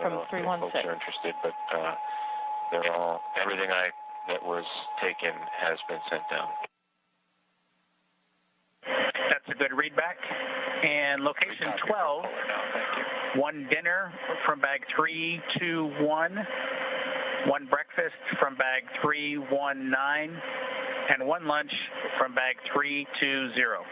from 316. Folks are interested, but everything that was taken has been sent down. That's a good readback. And location 12, one dinner from bag 321, one breakfast from bag 319, and one lunch from bag 320.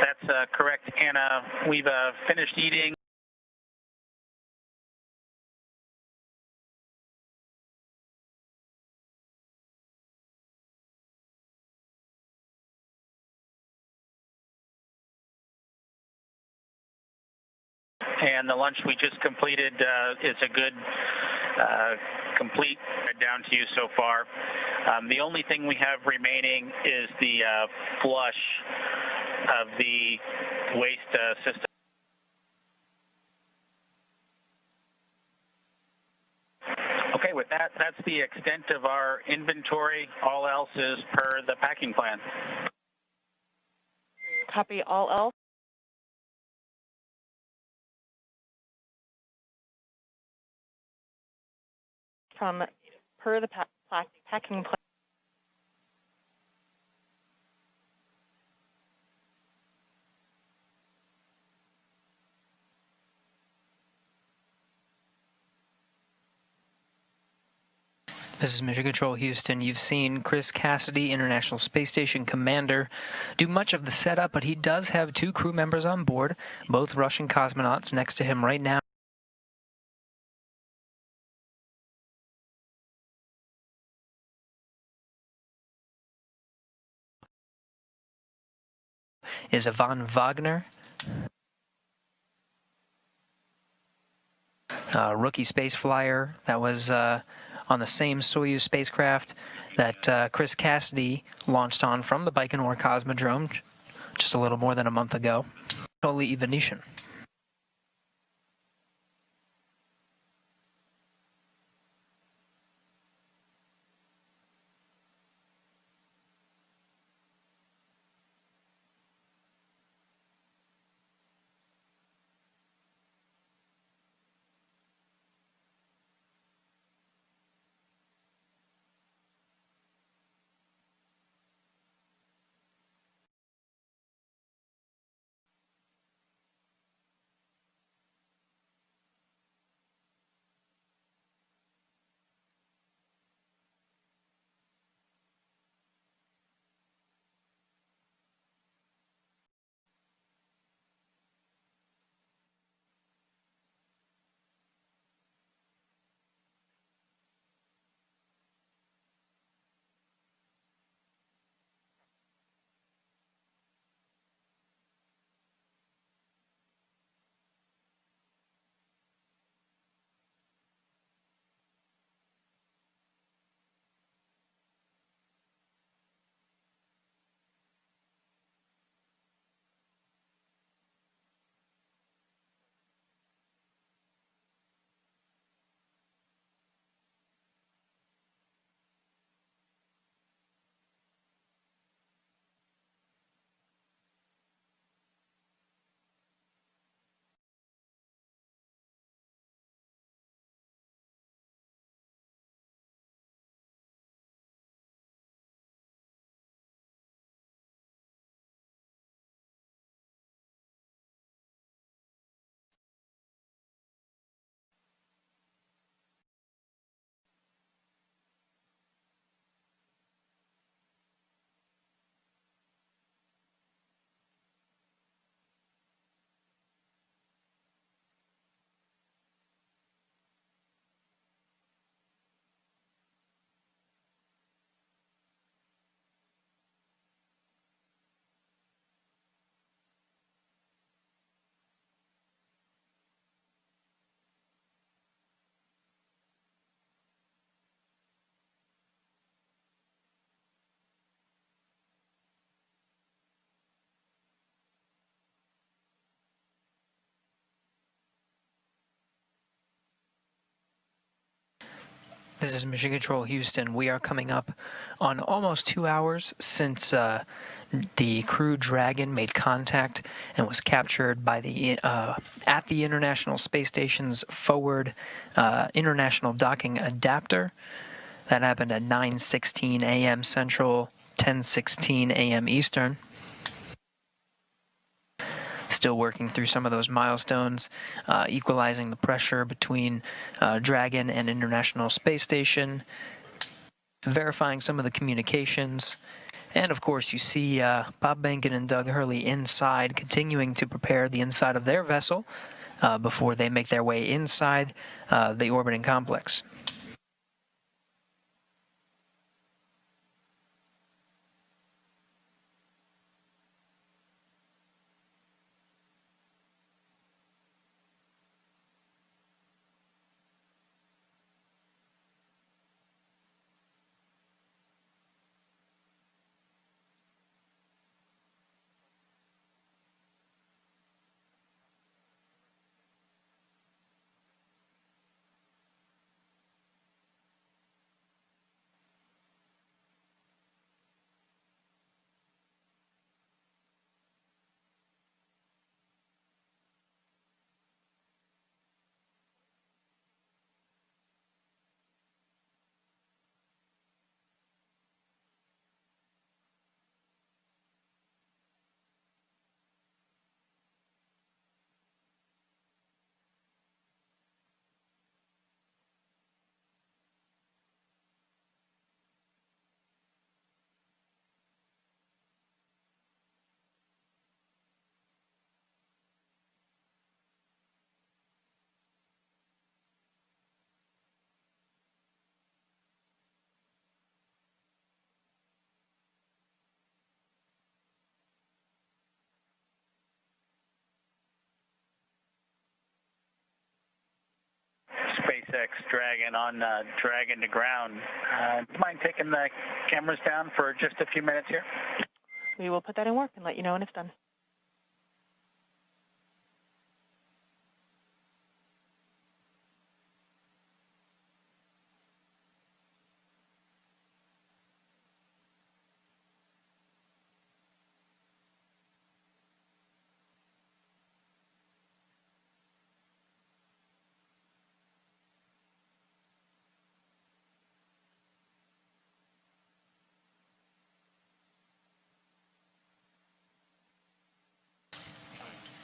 That's correct, Anna. We've finished eating. And the lunch we just completed is a good, complete down to you so far. The only thing we have remaining is the flush of the waste system. Okay, with that, that's the extent of our inventory. All else is per the packing plan. Copy all else. From per the packing plan. This is Mission Control Houston. You've seen Chris Cassidy, International Space Station Commander, do much of the setup, but he does have two crew members on board, both Russian cosmonauts next to him right now. Is Ivan Wagner, a rookie space flyer that was on the same Soyuz spacecraft that Chris Cassidy launched on from the Baikonur Cosmodrome just a little more than a month ago. Totally Venetian. This is Mission Control Houston. We are coming up on almost 2 hours since the Crew Dragon made contact and was captured by at the International Space Station's forward International Docking Adapter. That happened at 9:16 a.m. Central, 10:16 a.m. Eastern. Still working through some of those milestones, equalizing the pressure between Dragon and International Space Station, verifying some of the communications, and of course you see Bob Behnken and Doug Hurley inside, continuing to prepare the inside of their vessel before they make their way inside the orbiting complex. SpaceX Dragon on Dragon to ground. Do you mind taking the cameras down for just a few minutes here? We will put that in work and let you know when it's done.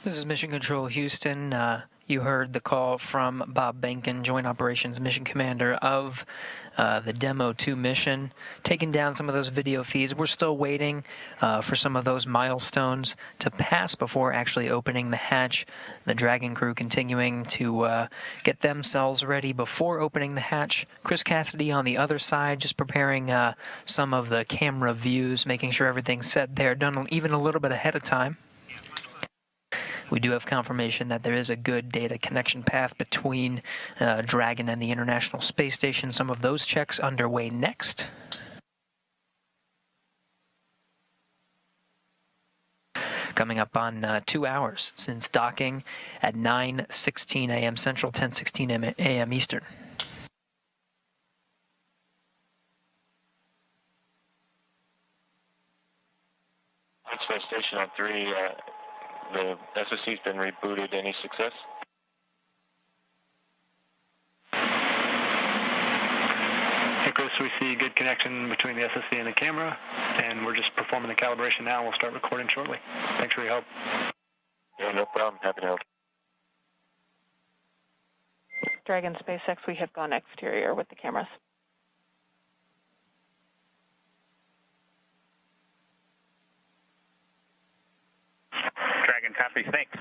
This is Mission Control Houston. You heard the call from Bob Behnken, Joint Operations Mission Commander of the Demo 2 mission, taking down some of those video feeds. We're still waiting for some of those milestones to pass before actually opening the hatch. The Dragon crew continuing to get themselves ready before opening the hatch. Chris Cassidy on the other side, just preparing some of the camera views, making sure everything's set there, done even a little bit ahead of time. We do have confirmation that there is a good data connection path between Dragon and the International Space Station. Some of those checks underway next. Coming up on 2 hours since docking at 9:16 a.m. Central, 10:16 a.m. Eastern. Space Station on 3. The SSC's been rebooted. Any success? Hey Chris, we see good connection between the SSC and the camera, and we're just performing the calibration now. We'll start recording shortly. Thanks for your help. Yeah, no problem. Happy to help. Dragon SpaceX, we have gone exterior with the cameras. Dragon copy, thanks.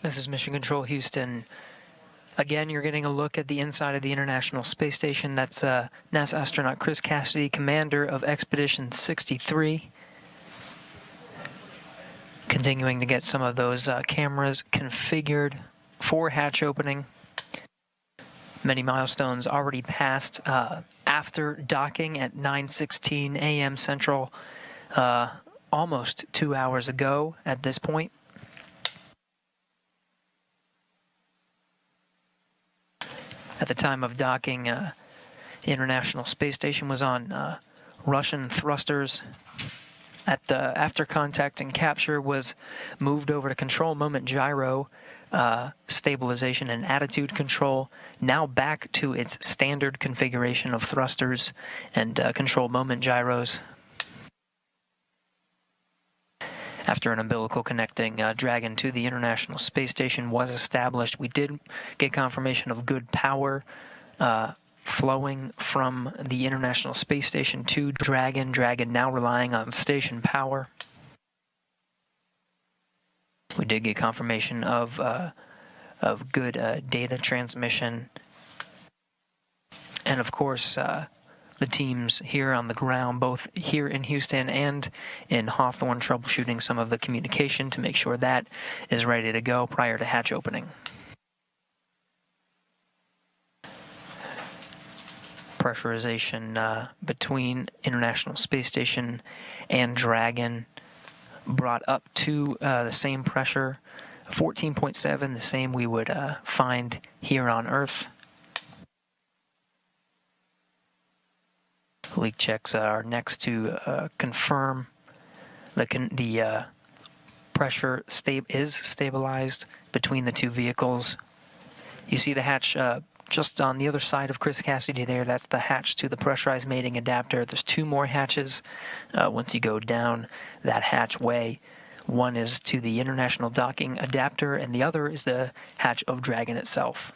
This is Mission Control Houston. Again, you're getting a look at the inside of the International Space Station. That's NASA astronaut Chris Cassidy, commander of Expedition 63. Continuing to get some of those cameras configured for hatch opening. Many milestones already passed after docking at 9:16 a.m. Central, almost 2 hours ago at this point. At the time of docking, the International Space Station was on Russian thrusters. After contact and capture, was moved over to control moment gyro, stabilization and attitude control. Now back to its standard configuration of thrusters and control moment gyros. After an umbilical connecting Dragon to the International Space Station was established, we did get confirmation of good power flowing from the International Space Station to Dragon. Dragon now relying on station power. We did get confirmation of good data transmission. And of course, the teams here on the ground, both here in Houston and in Hawthorne, troubleshooting some of the communication to make sure that is ready to go prior to hatch opening. Pressurization between International Space Station and Dragon brought up to the same pressure, 14.7, the same we would find here on Earth. Leak checks are next to confirm the pressure is stabilized between the two vehicles. You see the hatch just on the other side of Chris Cassidy there. That's the hatch to the pressurized mating adapter. There's two more hatches once you go down that hatchway. One is to the International Docking Adapter, and the other is the hatch of Dragon itself.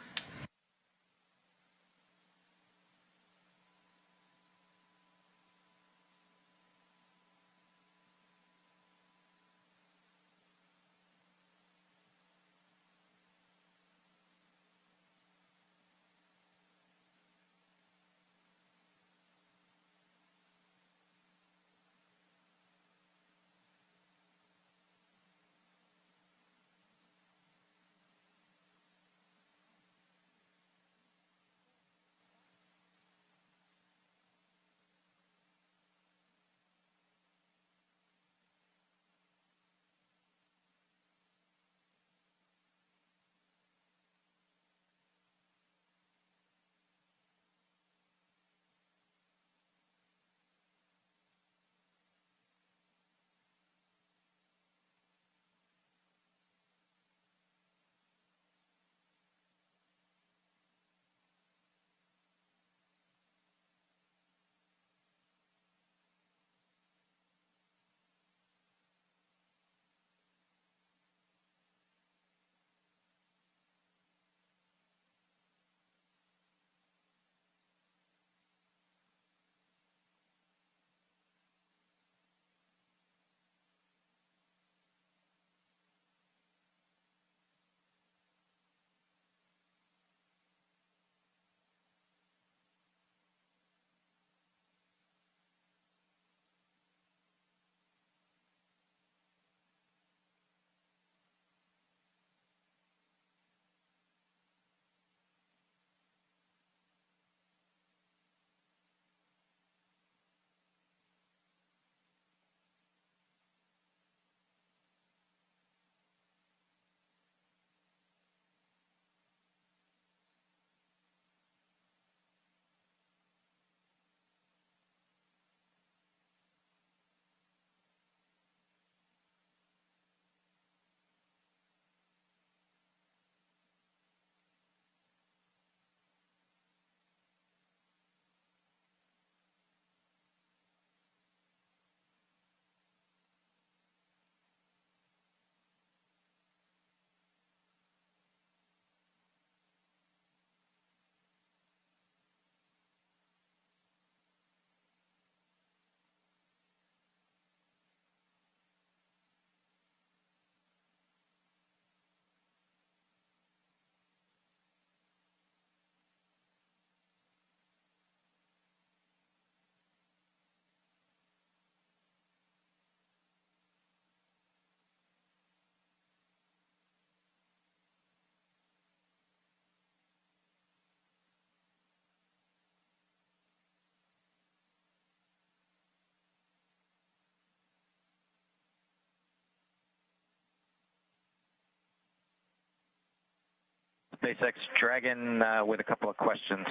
SpaceX, Dragon with a couple of questions.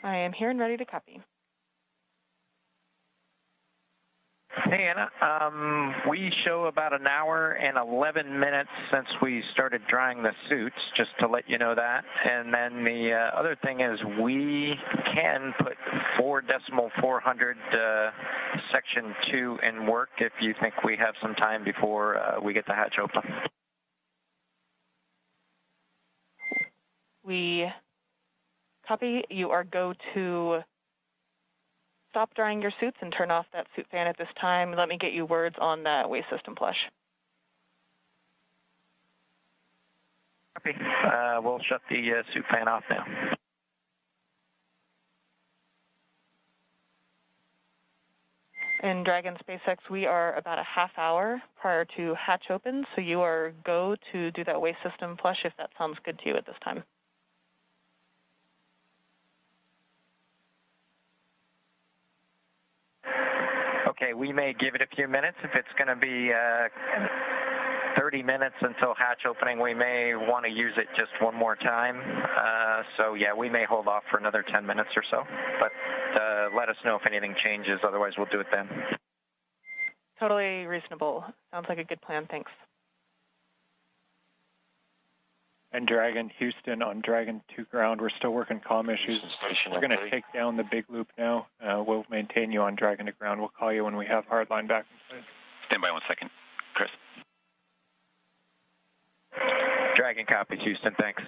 I am here and ready to copy. Hey, Anna. We show about an hour and 11 minutes since we started drying the suits, just to let you know that. And then the other thing is we can put 4.400 section 2 in work if you think we have some time before we get the hatch open. We copy. You are go to stop drying your suits and turn off that suit fan at this time. Let me get you words on that waste system flush. Copy. We'll shut the suit fan off now. In Dragon SpaceX, we are about a half hour prior to hatch open, so you are go to do that waste system flush if that sounds good to you at this time. Okay, we may give it a few minutes. If it's going to be 30 minutes until hatch opening, we may want to use it just one more time. So, yeah, we may hold off for another 10 minutes or so. But let us know if anything changes. Otherwise, we'll do it then. Totally reasonable. Sounds like a good plan. Thanks. And Dragon, Houston on Dragon 2 ground. We're still working comm issues. We're going to take down the big loop now. We'll maintain you on Dragon to ground. We'll call you when we have hardline back in place. Stand by 1 second. Chris. Dragon copies, Houston. Thanks.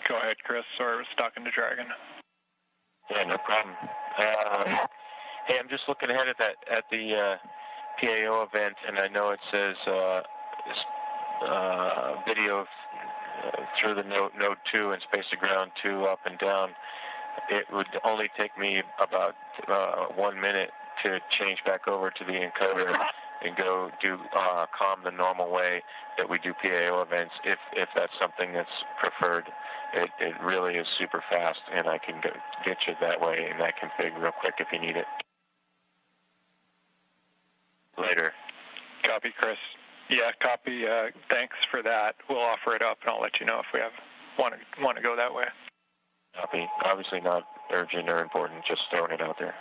Go ahead, Chris. Sorry, I was talking to Dragon. Yeah, no problem. Hey, I'm just looking ahead at the PAO event, and I know it says video through the node 2 and space to ground 2 up and down. It would only take me about 1 minute to change back over to the encoder and go do comm the normal way that we do PAO events, if that's something that's preferred. It really is super fast, and I can get you that way in that config real quick if you need it. Later. Copy, Chris. Yeah, copy. Thanks for that. We'll offer it up, and I'll let you know if we want to go that way. Copy. Obviously not urgent or important, just throwing it out there.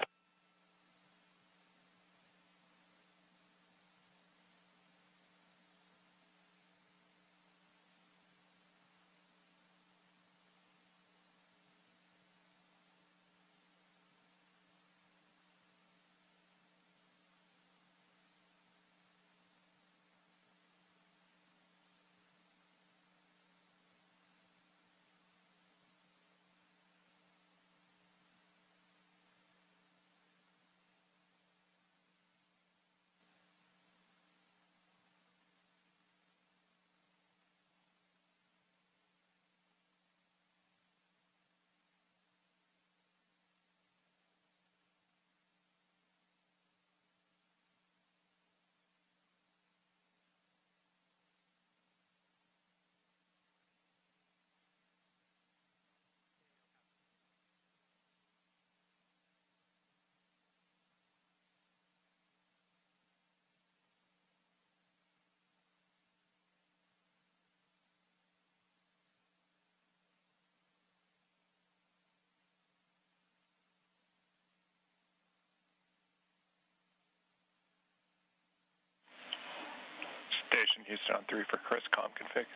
Station Houston on 3 for Chris, comm config.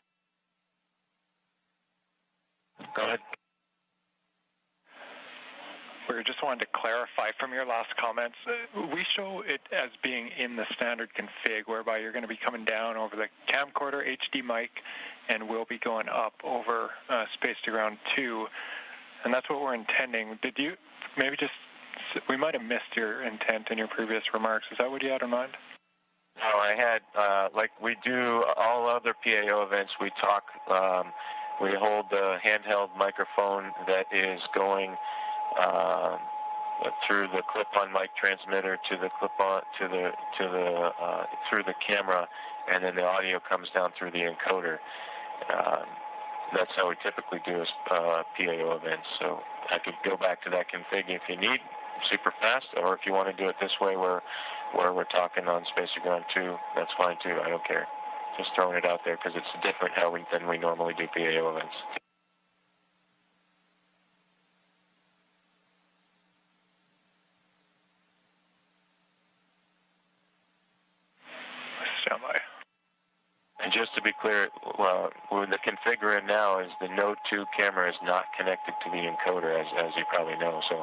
Go ahead. We just wanted to clarify from your last comments. We show it as being in the standard config, whereby you're going to be coming down over the camcorder HD mic, and we'll be going up over space to ground 2, and that's what we're intending. Did you maybe just? We might have missed your intent in your previous remarks. Is that what you had in mind? No, I had, like we do all other PAO events, we talk, we hold the handheld microphone that is going through the clip-on mic transmitter to the clip-on, through the camera, and then the audio comes down through the encoder. That's how we typically do PAO events, so I could go back to that config if you need, super fast, or if you want to do it this way where we're talking on space to ground 2, that's fine too. I don't care. Just throwing it out there because it's different than we normally do PAO events. Standby. And just to be clear, the configurer now is the Node 2 camera is not connected to the encoder, as you probably know. So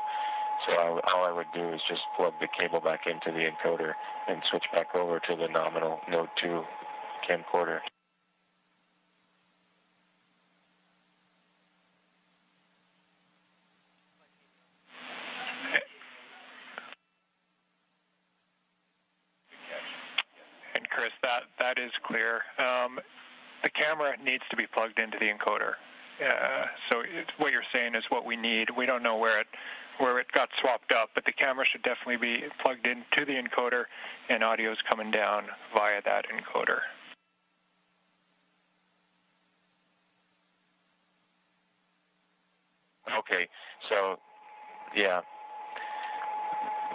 all I would do is just plug the cable back into the encoder and switch back over to the nominal Node 2 camcorder. And Chris, that is clear. The camera needs to be plugged into the encoder. So what you're saying is what we need. We don't know where it got swapped up, but the camera should definitely be plugged into the encoder, and audio is coming down via that encoder. Okay, so yeah,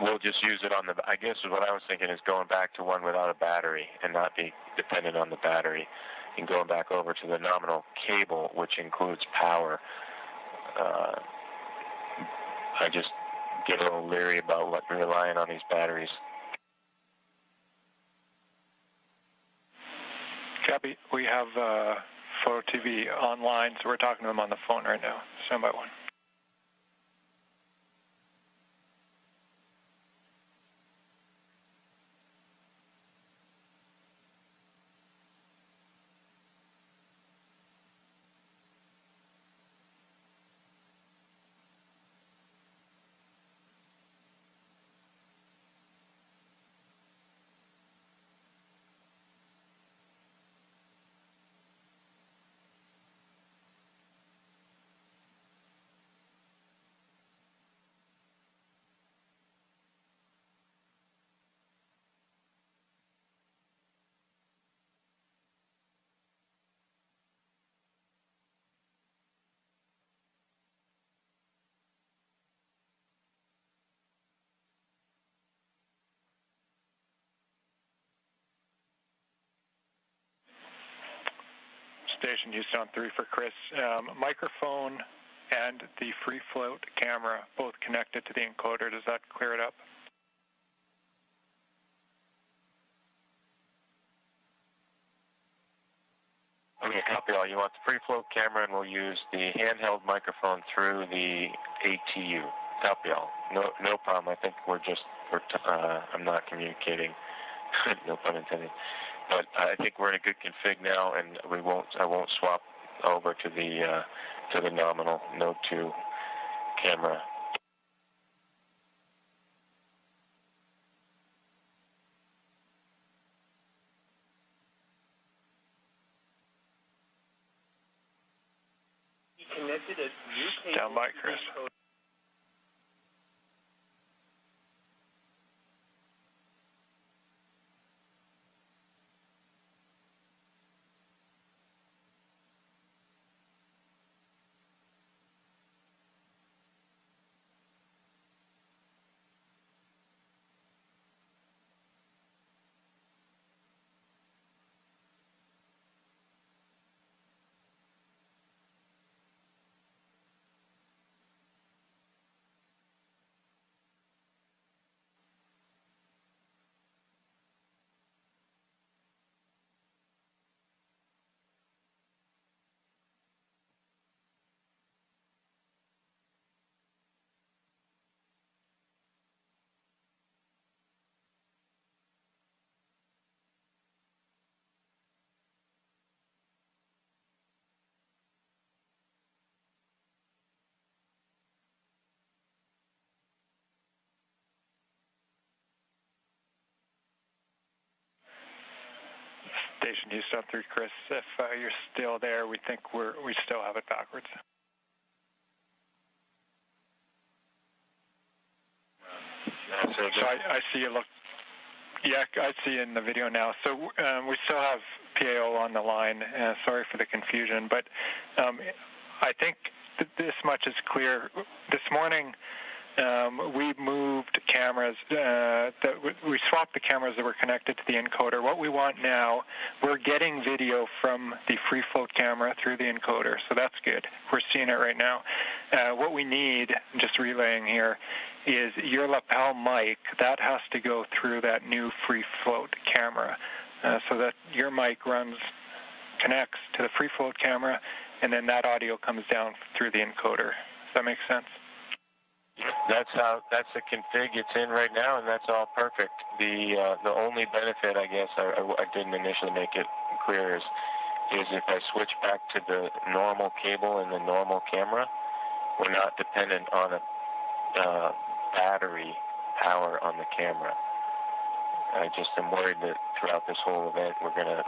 we'll just use it on the. I guess what I was thinking is going back to one without a battery and not be dependent on the battery, and going back over to the nominal cable, which includes power. I just get a little leery about relying on these batteries. Copy. We have Photo TV online, so we're talking to them on the phone right now. Stand by one. Station Houston on 3 for Chris. Microphone and the free float camera both connected to the encoder. Does that clear it up? Okay, copy all. You want the free float camera, and we'll use the handheld microphone through the ATU. Copy all. No problem. I think I'm not communicating. No pun intended. But I think we're in a good config now, and I won't swap over to the nominal Node 2 camera. Stand by, Chris. Station Houston 3, Chris. If you're still there, we think we still have it backwards. So I see you look. Yeah, I see in the video now. So we still have PAO on the line. Sorry for the confusion, but I think this much is clear. This morning, we moved cameras, we swapped the cameras that were connected to the encoder. What we want now, we're getting video from the free float camera through the encoder, so that's good. We're seeing it right now. What we need, just relaying here, is your lapel mic. That has to go through that new free float camera, so that your mic connects to the free float camera, and then that audio comes down through the encoder. Does that make sense? That's the config it's in right now, and that's all perfect. The only benefit, I guess, I didn't initially make it clear, is if I switch back to the normal cable and the normal camera, we're not dependent on a battery power on the camera. I just am worried that throughout this whole event, we're gonna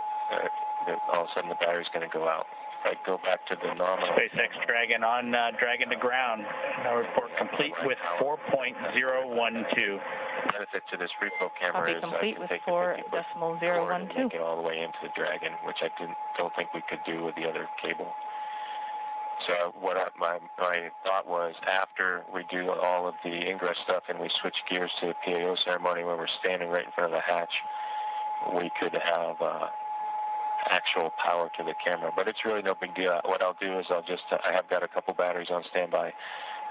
that all of a sudden the battery's gonna go out. I go back to the normal. SpaceX Dragon on Dragon to ground. Now report complete with 4.012. The benefit to this free flow camera is complete I can with take 4.012. and make it all the way into the Dragon, which I don't think we could do with the other cable. So my thought was, after we do all of the ingress stuff and we switch gears to the PAO ceremony where we're standing right in front of the hatch, we could have actual power to the camera. But it's really no big deal. What I'll do is I have got a couple batteries on standby,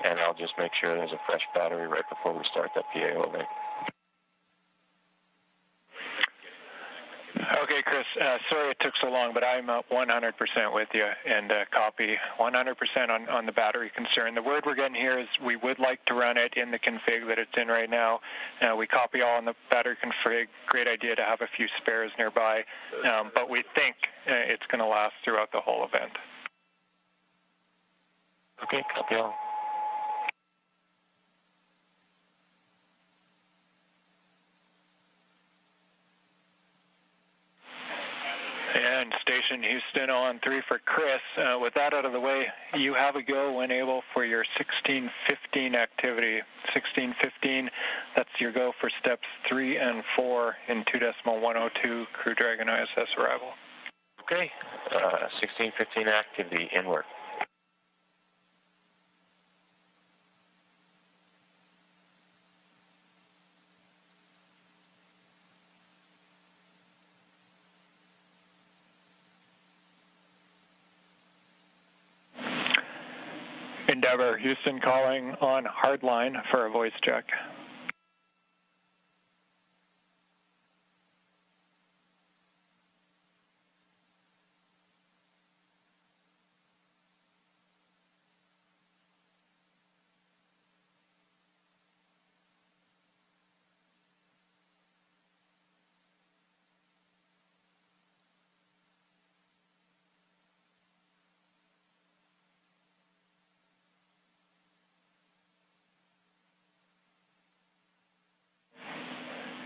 and I'll just make sure there's a fresh battery right before we start that PAO event. Okay, Chris, sorry it took so long, but I'm 100% with you, and copy 100% on the battery concern. The word we're getting here is we would like to run it in the config that it's in right now. We copy all on the battery config. Great idea to have a few spares nearby, but we think it's going to last throughout the whole event. Okay, copy all. And Station Houston on 3 for Chris. With that out of the way, you have a go when able for your 1615 activity. 1615, that's your go for steps 3 and 4 in 2.102 Crew Dragon ISS arrival. Okay, 1615 activity, inward. Endeavour, Houston calling on hardline for a voice check.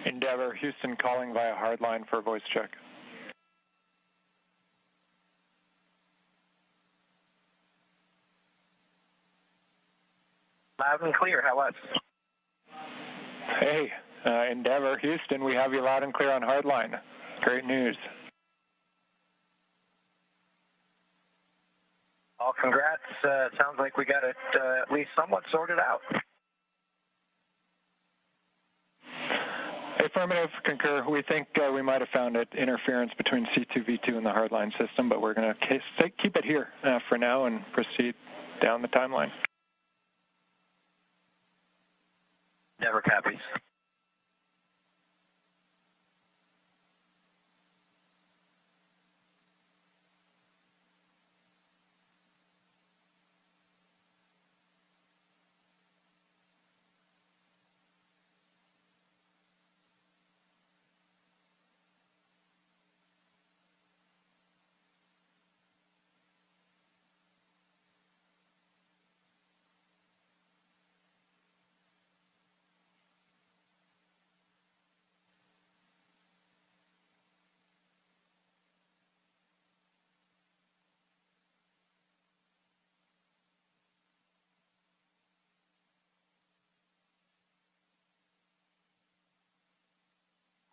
Endeavour, Houston calling via hardline for a voice check. Loud and clear, how was? Hey, Endeavour, Houston, we have you loud and clear on hardline. Great news. Well, congrats. Sounds like we got it at least somewhat sorted out. Affirmative, concur. We think we might have found interference between C2V2 and the hardline system, but we're going to keep it here for now and proceed down the timeline. Never copies.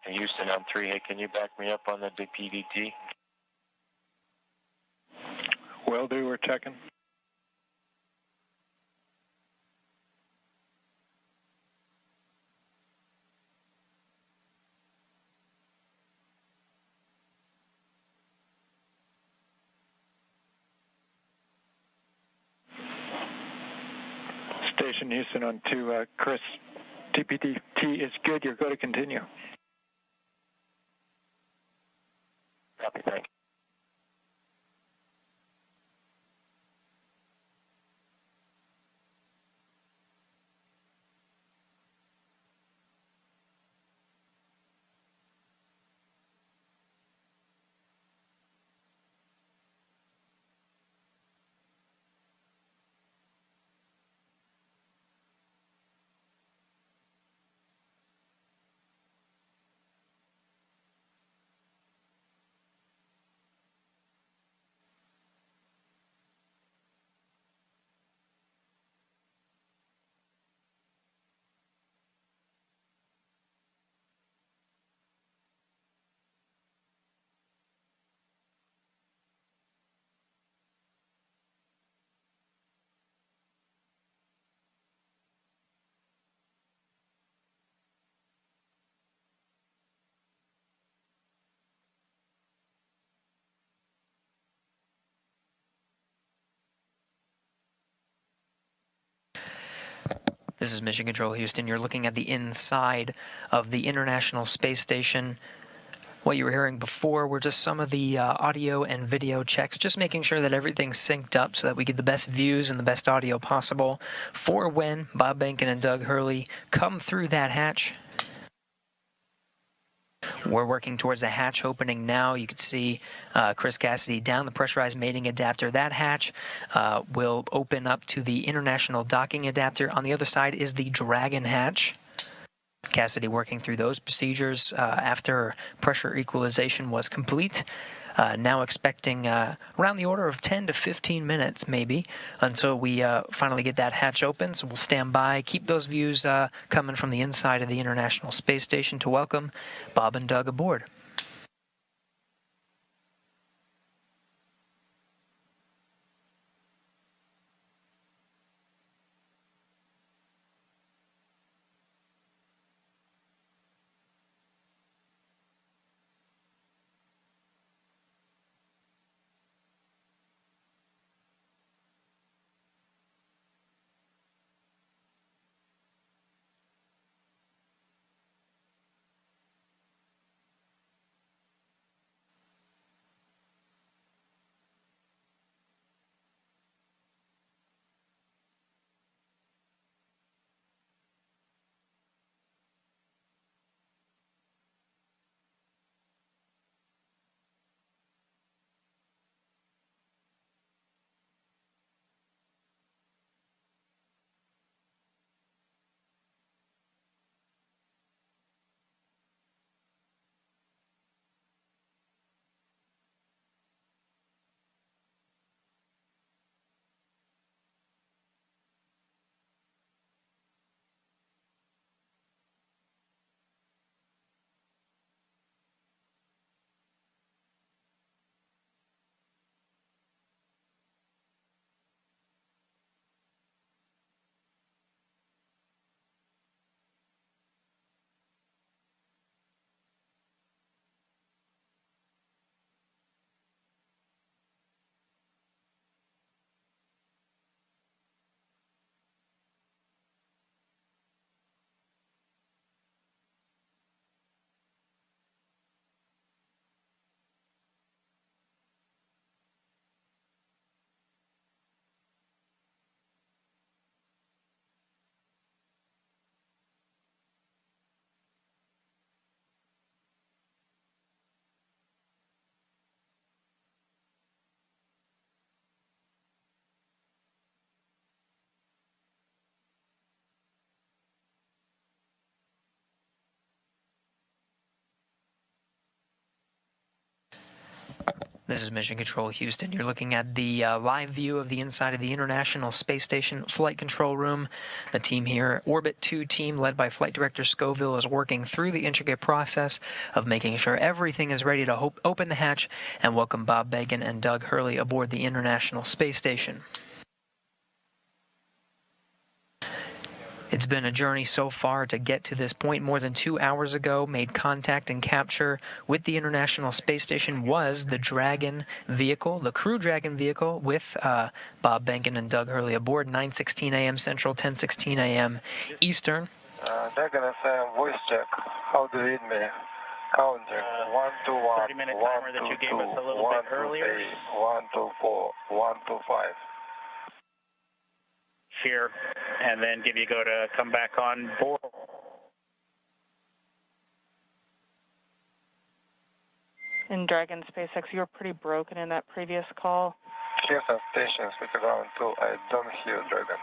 Houston on 3, hey, can you back me up on the PDT? Will do, we're checking. Station Houston on to Chris. TPT is good. You're going to continue. Copy, thank you. This is Mission Control Houston. You're looking at the inside of the International Space Station. What you were hearing before were just some of the audio and video checks, just making sure that everything's synced up so that we get the best views and the best audio possible for when Bob Behnken and Doug Hurley come through that hatch. We're working towards the hatch opening now. You can see Chris Cassidy down the pressurized mating adapter. That hatch will open up to the international docking adapter. On the other side is the Dragon hatch. Cassidy working through those procedures after pressure equalization was complete. Now expecting around the order of 10 to 15 minutes, maybe, until we finally get that hatch open. So we'll stand by, keep those views coming from the inside of the International Space Station to welcome Bob and Doug aboard. This is Mission Control Houston. You're looking at the live view of the inside of the International Space Station Flight Control Room. The team here, Orbit 2 team, led by Flight Director Scoville, is working through the intricate process of making sure everything is ready to open the hatch and welcome Bob Behnken and Doug Hurley aboard the International Space Station. It's been a journey so far to get to this point. More than 2 hours ago, made contact and capture with the International Space Station was the Dragon vehicle, the Crew Dragon vehicle, with Bob Behnken and Doug Hurley aboard, 9:16 a.m. Central, 10:16 a.m. Eastern. Dragon FM voice check. How do you read me? Counting. 121. 30-minute timer that you gave us a little bit earlier. 124. 125. Here, and then give you a go to come back on board. In Dragon SpaceX, you were pretty broken in that previous call. Here's some stations with the ground too. I don't hear Dragon.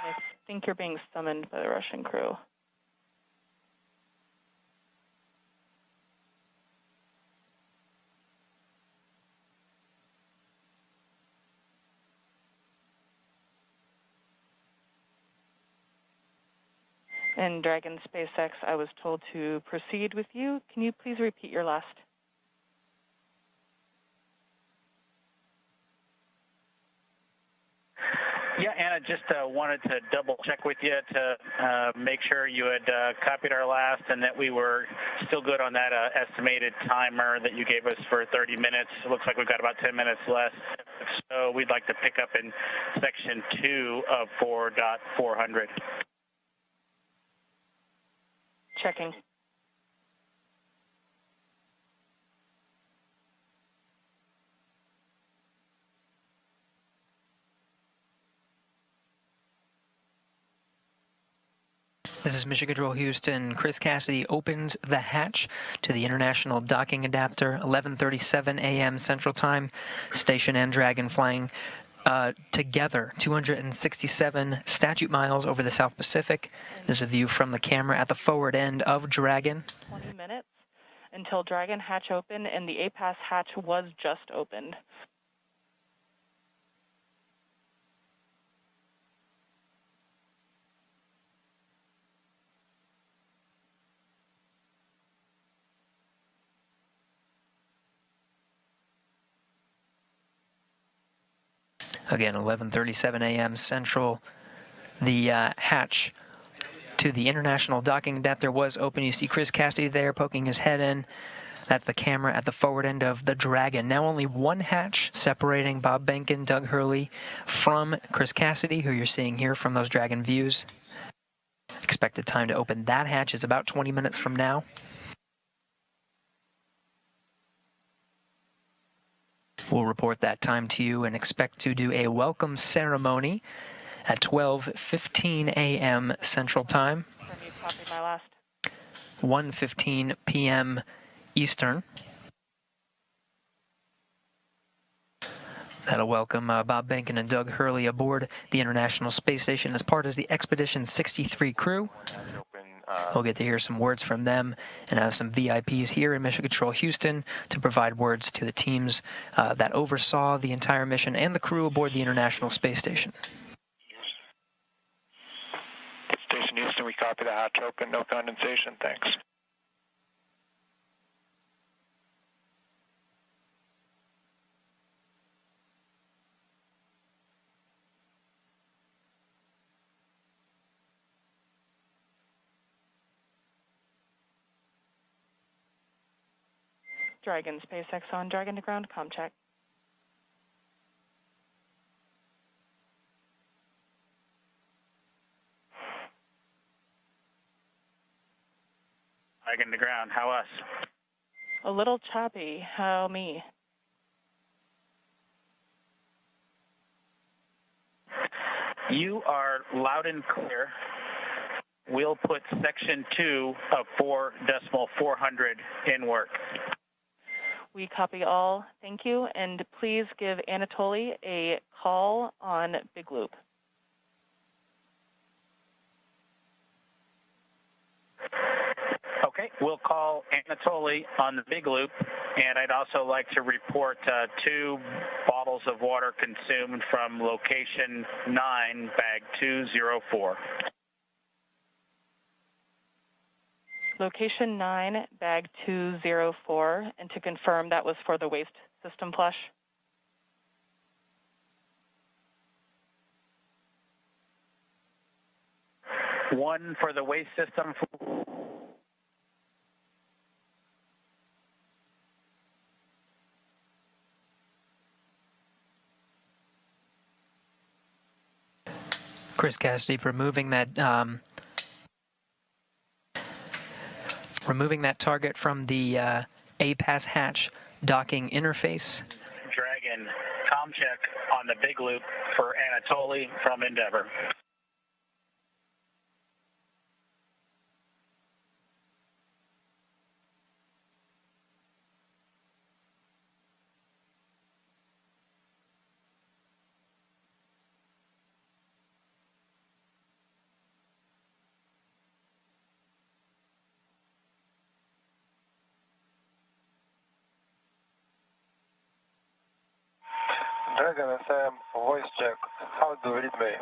I think you're being summoned by the Russian crew. In Dragon SpaceX, I was told to proceed with you. Can you please repeat your last? Yeah, Anna, just wanted to double check with you to make sure you had copied our last and that we were still good on that estimated timer that you gave us for 30 minutes. It looks like we've got about 10 minutes left. So we'd like to pick up in section 2 of 4.400. Checking. This is Mission Control Houston. Chris Cassidy opens the hatch to the International Docking Adapter, 11:37 a.m. Central Time. Station and Dragon flying together, 267 statute miles over the South Pacific. This is a view from the camera at the forward end of Dragon. 20 minutes until Dragon hatch opened, and the APAS hatch was just opened. Again, 11:37 a.m. Central. The hatch to the International Docking Adapter was open. You see Chris Cassidy there poking his head in. That's the camera at the forward end of the Dragon. Now only one hatch separating Bob Behnken, Doug Hurley from Chris Cassidy, who you're seeing here from those Dragon views. Expected time to open that hatch is about 20 minutes from now. We'll report that time to you and expect to do a welcome ceremony at 12:15 a.m. Central Time, 1:15 p.m. Eastern. That'll welcome Bob Behnken and Doug Hurley aboard the International Space Station as part of the Expedition 63 crew. We'll get to hear some words from them and have some VIPs here in Mission Control Houston to provide words to the teams that oversaw the entire mission and the crew aboard the International Space Station. Station Houston, we copy the hatch open, no condensation, thanks. Dragon SpaceX on Dragon to ground, comm check. Dragon to ground, how us? A little choppy, how me? You are loud and clear. We'll put section 2 of 4.400 in work. We copy all, thank you, and please give Anatoly a call on Big Loop. Okay, we'll call Anatoly on the Big Loop, and I'd also like to report 2 bottles of water consumed from location 9, bag 204. Location 9, bag 204, and to confirm that was for the waste system flush. 1 for the waste system. Chris Cassidy removing that target from the A-Pass hatch docking interface. Dragon, com check on the big loop for Anatoly from Endeavour. Dragon FM, voice check. How do you read me?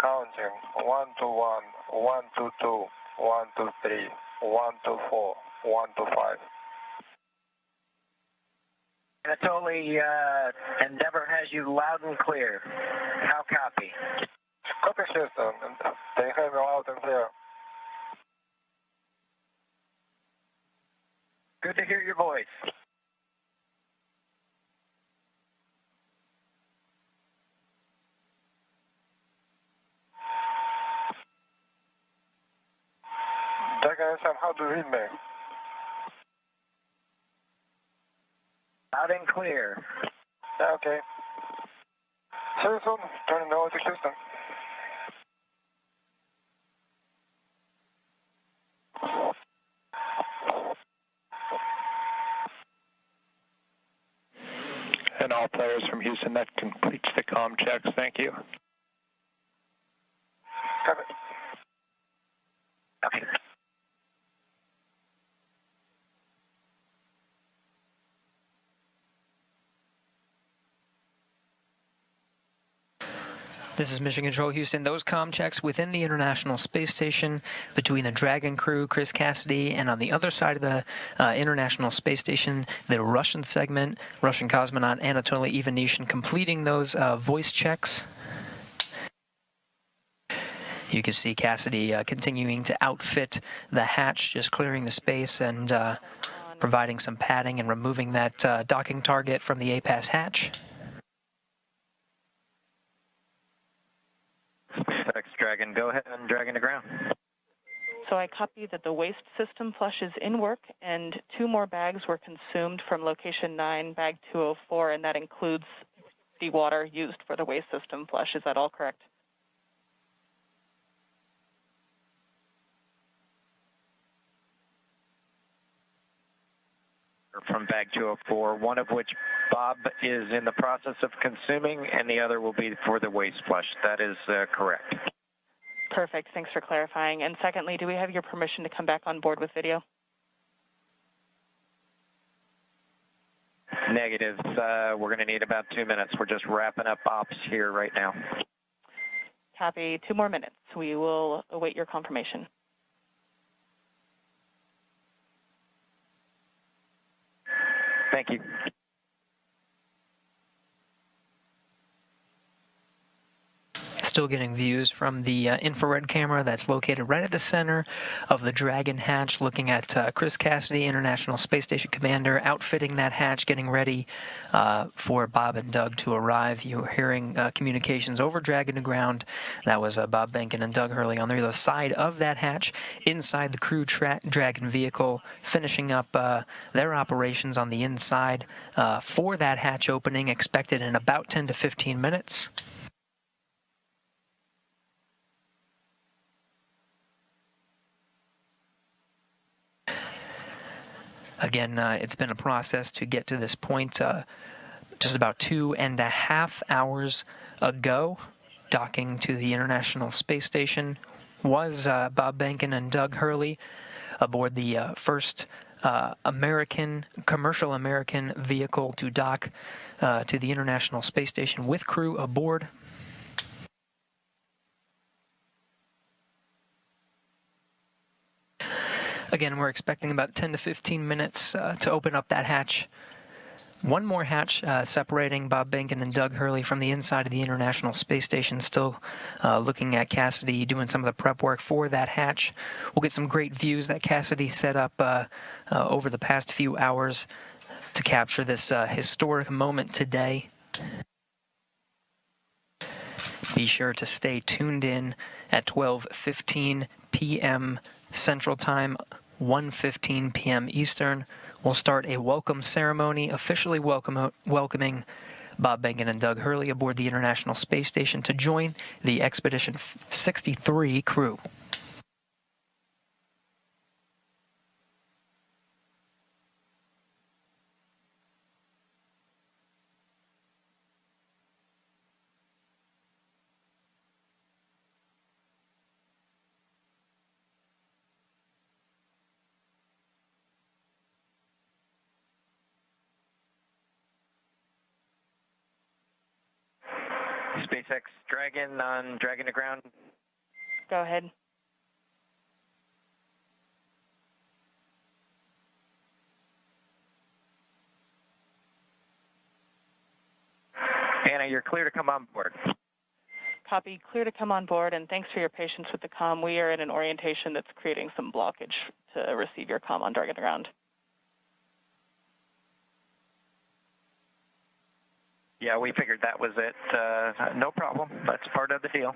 Counting 121, 122, 123, 124, 125. Anatoly, Endeavour has you loud and clear. How copy? Copy system. They have you loud and clear. Good to hear your voice. Dragon FM, how do you read me? Loud and clear. Yeah, okay. See you soon. Turning the electric system. And all players from Houston, that completes the comm checks. Thank you. Copy. Okay. This is Mission Control Houston. Those comm checks within the International Space Station between the Dragon crew, Chris Cassidy, and on the other side of the International Space Station, the Russian segment, Russian cosmonaut Anatoly Ivanishin, completing those voice checks. You can see Cassidy continuing to outfit the hatch, just clearing the space and providing some padding and removing that docking target from the A-Pass hatch. SpaceX Dragon, go ahead and Dragon to ground. So I copy that the waste system flush is in work, and 2 more bags were consumed from location 9, bag 204, and that includes the water used for the waste system flush. Is that all correct? From bag 204, one of which Bob is in the process of consuming, and the other will be for the waste flush. That is correct. Perfect. Thanks for clarifying. And secondly, do we have your permission to come back on board with video? Negative. We're going to need about 2 minutes. We're just wrapping up ops here right now. Copy. 2 more minutes. We will await your confirmation. Thank you. Still getting views from the infrared camera that's located right at the center of the Dragon hatch, looking at Chris Cassidy, International Space Station Commander, outfitting that hatch, getting ready for Bob and Doug to arrive. You're hearing communications over Dragon to ground. That was Bob Behnken and Doug Hurley on the other side of that hatch, inside the crew Dragon vehicle, finishing up their operations on the inside for that hatch opening, expected in about 10 to 15 minutes. Again, it's been a process to get to this point. Just about 2.5 hours ago, docking to the International Space Station was Bob Behnken and Doug Hurley aboard the first commercial American vehicle to dock to the International Space Station with crew aboard. Again, we're expecting about 10 to 15 minutes to open up that hatch One more hatch separating Bob Behnken and Doug Hurley from the inside of the International Space Station. Still looking at Cassidy doing some of the prep work for that hatch. We'll get some great views that Cassidy set up over the past few hours to capture this historic moment today. Be sure to stay tuned in at 12:15 p.m. Central Time, 1:15 p.m. Eastern. We'll start a welcome ceremony officially welcoming Bob Behnken and Doug Hurley aboard the International Space Station to join the Expedition 63 crew. SpaceX Dragon on Dragon to ground. Go ahead. Anna, you're clear to come on board. Copy. Clear to come on board, and thanks for your patience with the comm. We are in an orientation that's creating some blockage to receive your comm on Dragon to ground. Yeah, we figured that was it. No problem. That's part of the deal.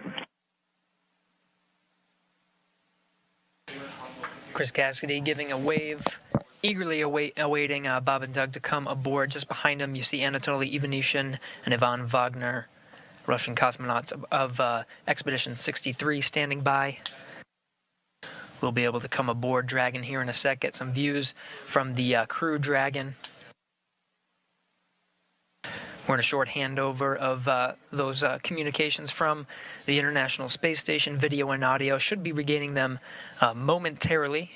Chris Cassidy giving a wave, eagerly awaiting Bob and Doug to come aboard. Just behind him, you see Anatoly Ivanishin and Ivan Wagner, Russian cosmonauts of Expedition 63 standing by. We'll be able to come aboard Dragon here in a sec, get some views from the crew Dragon. We're in a short handover of those communications from the International Space Station. Video and audio should be regaining them momentarily.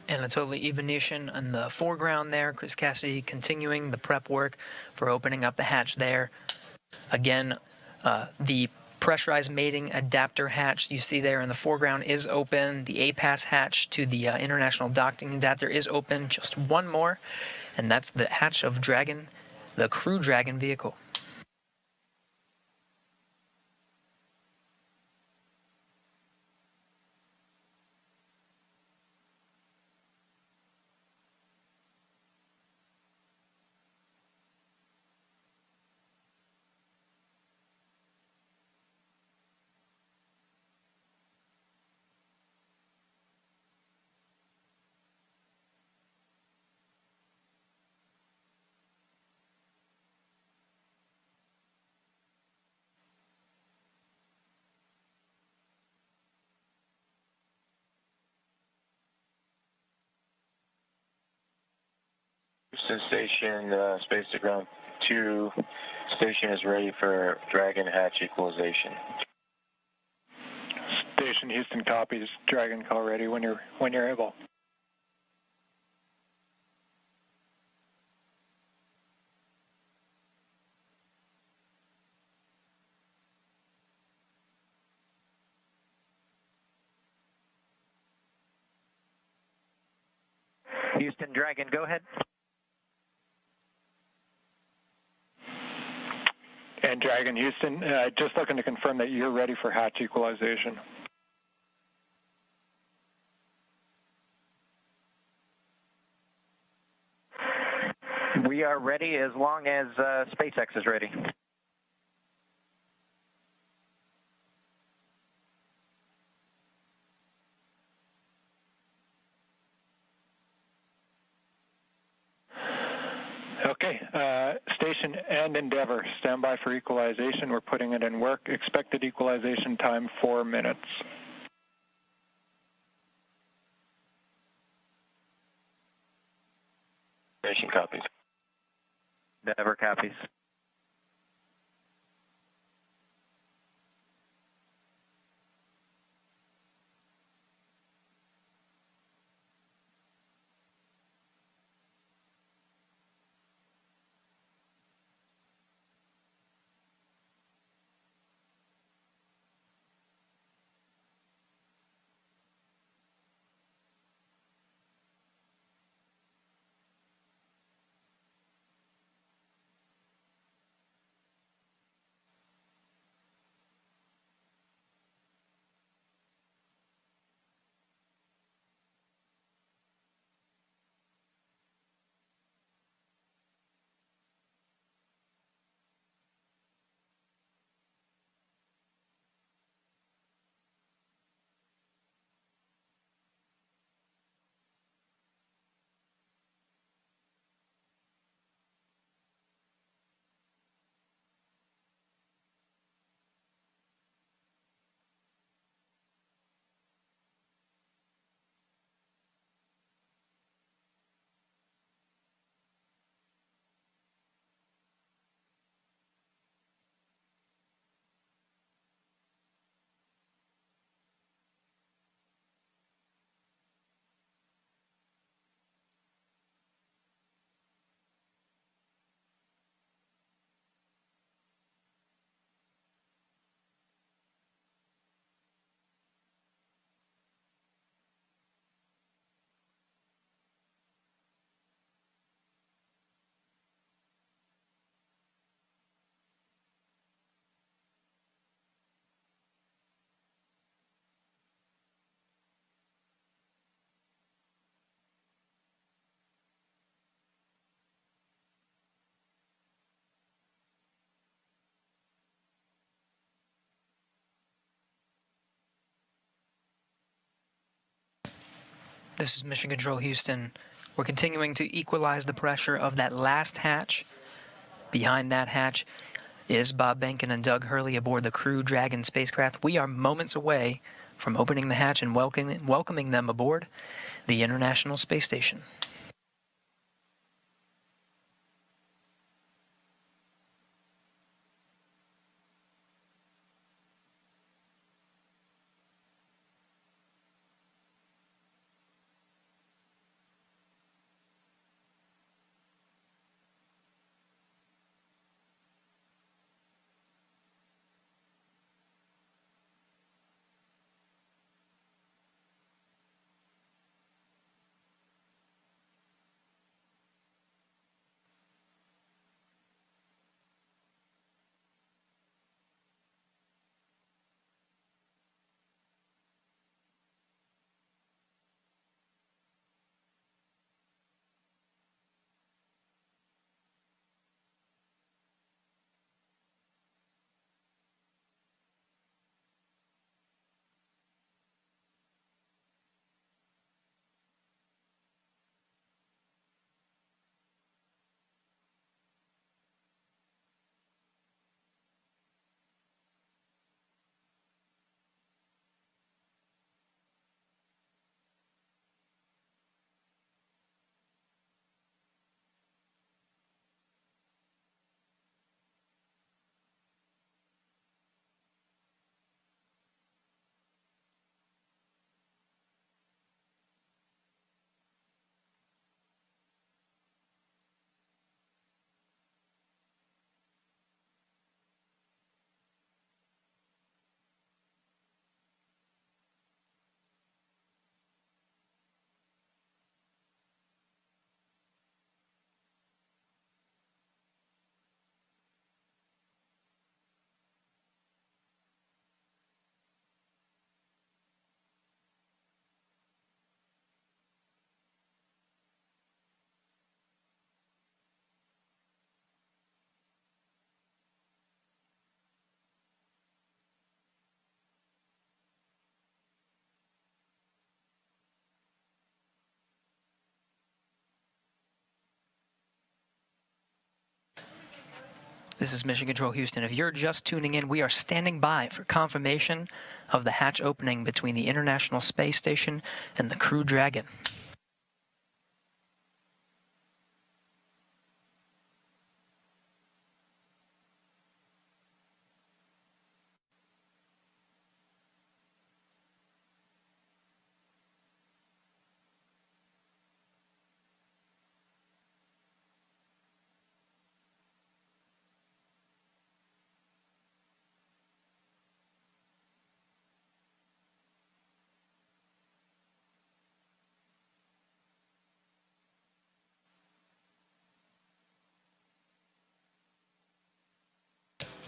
Anatoly Ivanishin in the foreground there. Chris Cassidy continuing the prep work for opening up the hatch there. Again, the pressurized mating adapter hatch you see there in the foreground is open. The APAS hatch to the International Docking Adapter is open. Just one more, and that's the hatch of Dragon, the Crew Dragon vehicle. Houston Station, space to ground 2. Station is ready for Dragon hatch equalization. Station Houston copies. Dragon call ready when you're able. Houston, Dragon, go ahead. And Dragon, Houston, just looking to confirm that you're ready for hatch equalization. We are ready as long as SpaceX is ready. Okay, Station and Endeavour, stand by for equalization. We're putting it in work. Expected equalization time, 4 minutes. Station copies. Endeavour copies. This is Mission Control Houston. We're continuing to equalize the pressure of that last hatch. Behind that hatch is Bob Behnken and Doug Hurley aboard the Crew Dragon spacecraft. We are moments away from opening the hatch and welcoming them aboard the International Space Station. This is Mission Control Houston. If you're just tuning in, we are standing by for confirmation of the hatch opening between the International Space Station and the Crew Dragon.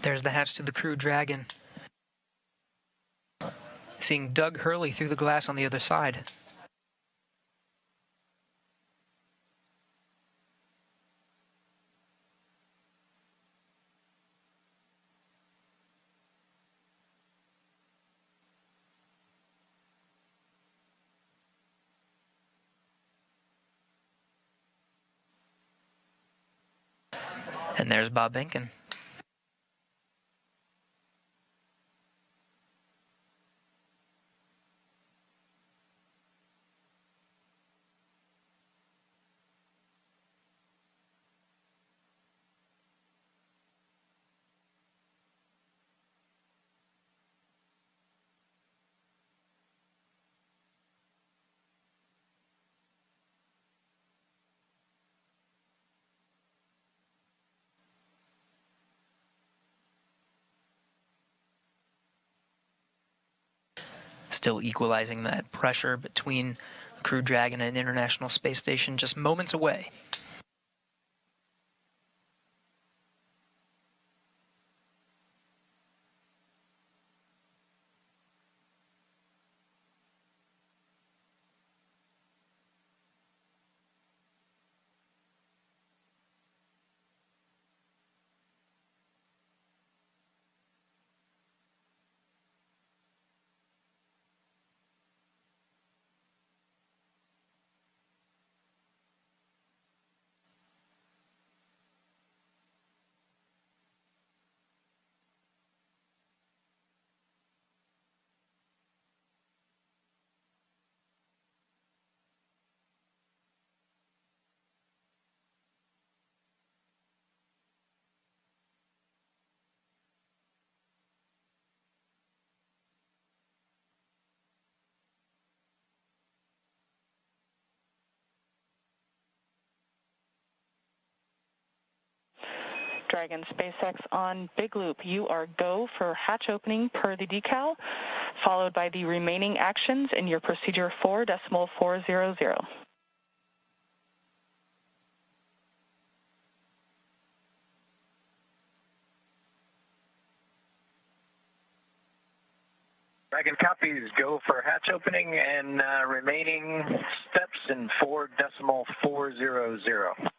There's the hatch to the Crew Dragon. Seeing Doug Hurley through the glass on the other side. And there's Bob Benkin. Still equalizing that pressure between the Crew Dragon and International Space Station, just moments away. Dragon SpaceX on Big Loop. You are go for hatch opening per the decal, followed by the remaining actions in your procedure 4.400. Dragon copies, go for hatch opening and remaining steps in 4.400.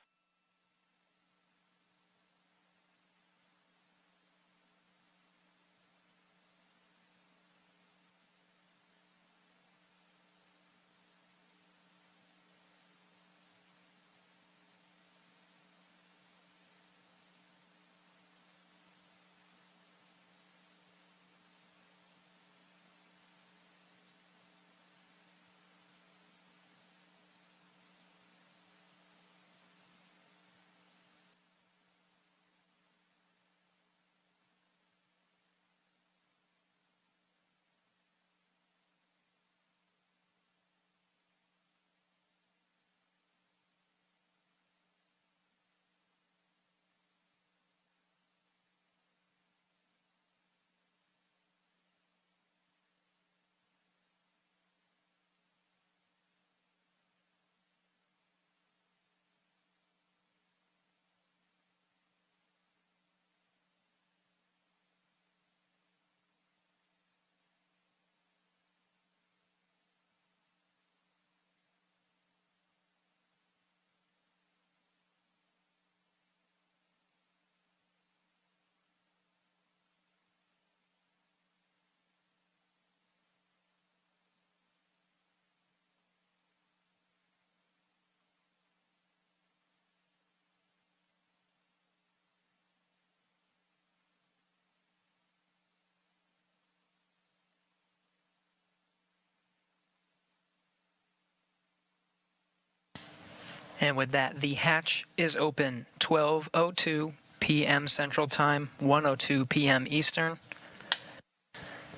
And with that, the hatch is open 12:02 p.m. Central Time, 1:02 p.m. Eastern.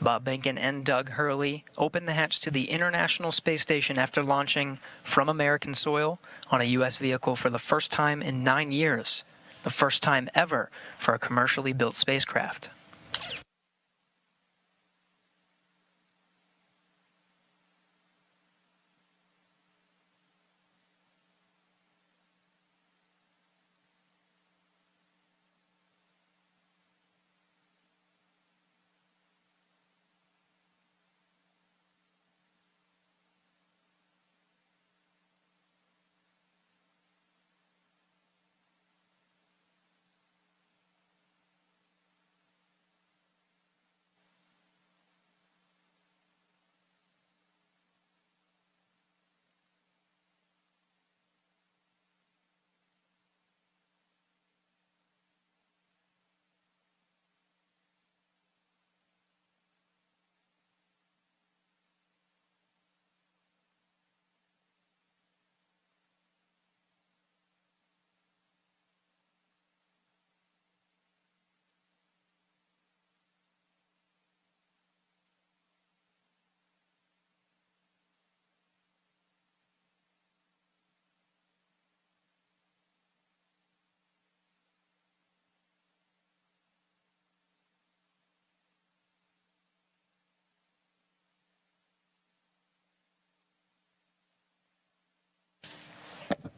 Bob Behnken and Doug Hurley opened the hatch to the International Space Station after launching from American soil on a U.S. vehicle for the first time in 9 years, the first time ever for a commercially built spacecraft.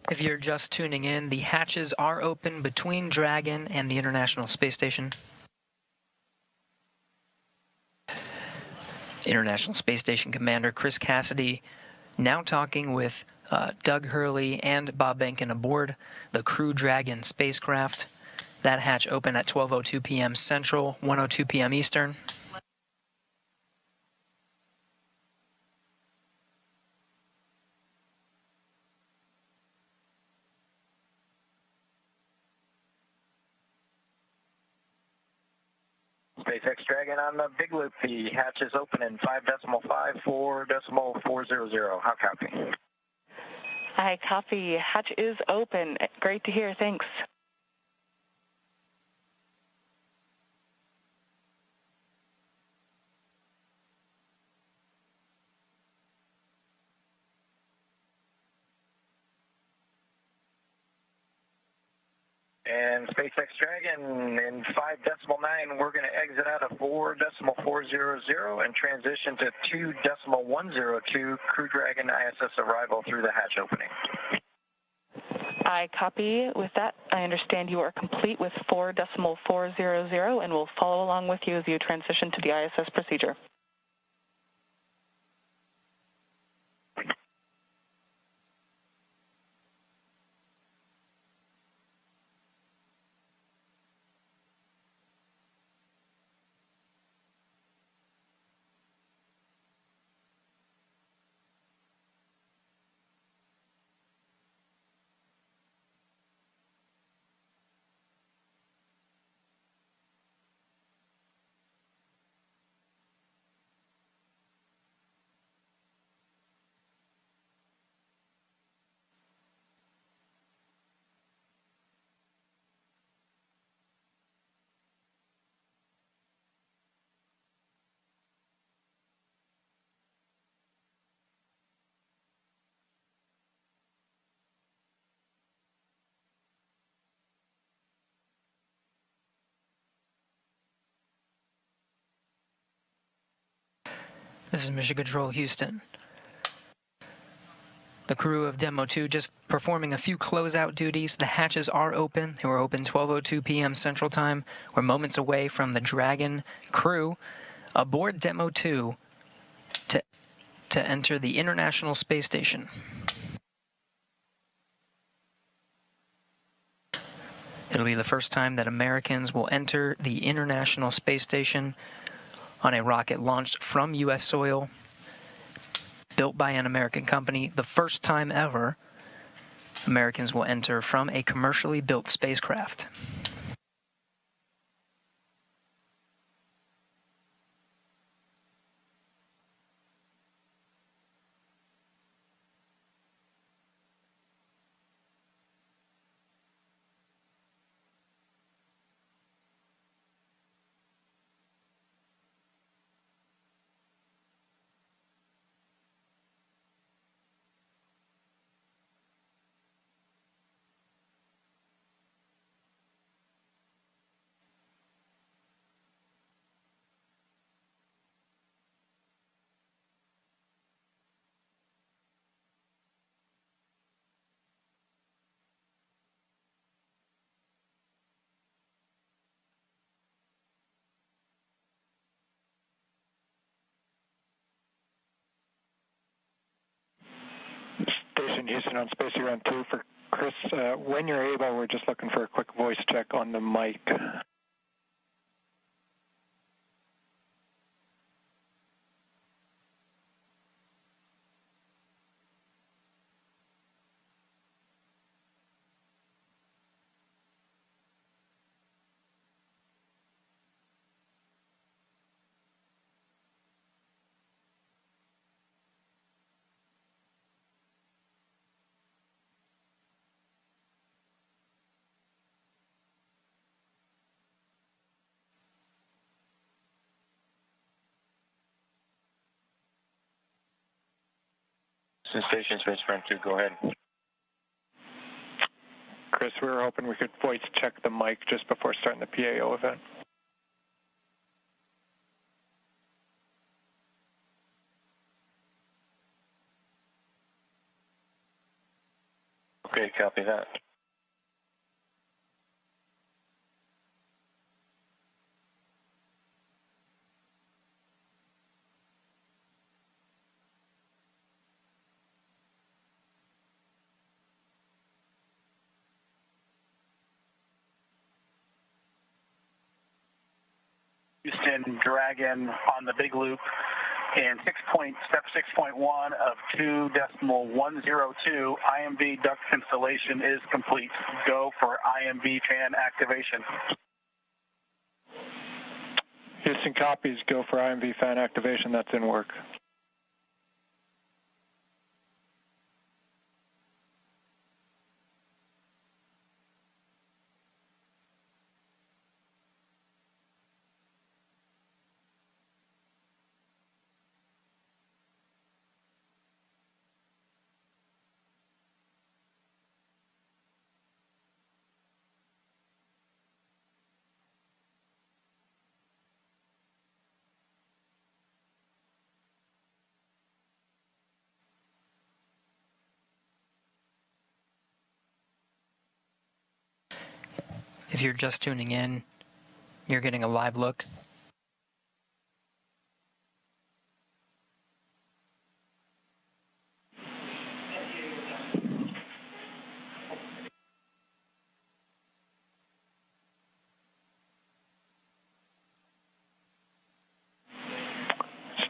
If you're just tuning in, the hatches are open between Dragon and the International Space Station. International Space Station Commander Chris Cassidy now talking with Doug Hurley and Bob Behnken aboard the Crew Dragon spacecraft. That hatch open at 12:02 p.m. Central, 1:02 p.m. Eastern. SpaceX Dragon on the Big Loop. The hatch is open in 5.54.400. How copy? I copy. Hatch is open. Great to hear. Thanks. And SpaceX Dragon in 5.9, we're going to exit out of 4.400 and transition to 2.102 Crew Dragon ISS arrival through the hatch opening. I copy. With that, I understand you are complete with 4.400 and will follow along with you as you transition to the ISS procedure. This is Mission Control Houston. The crew of Demo 2 just performing a few closeout duties. The hatches are open. They were open 12:02 p.m. Central Time. We're moments away from the Dragon crew aboard Demo 2 to enter the International Space Station. It'll be the first time that Americans will enter the International Space Station on a rocket launched from U.S. soil, built by an American company. The first time ever Americans will enter from a commercially built spacecraft. Station Houston on Space Ground 2 for Chris. When you're able, we're just looking for a quick voice check on the mic. Station Space Ground 2, go ahead. Chris, we were hoping we could voice check the mic just before starting the PAO event. Okay, copy that. Houston Dragon on the big loop in step 6.1 of 2.102. IMV duct installation is complete. Go for IMV fan activation. Houston copies, go for IMV fan activation, that's in work. If you're just tuning in, you're getting a live look.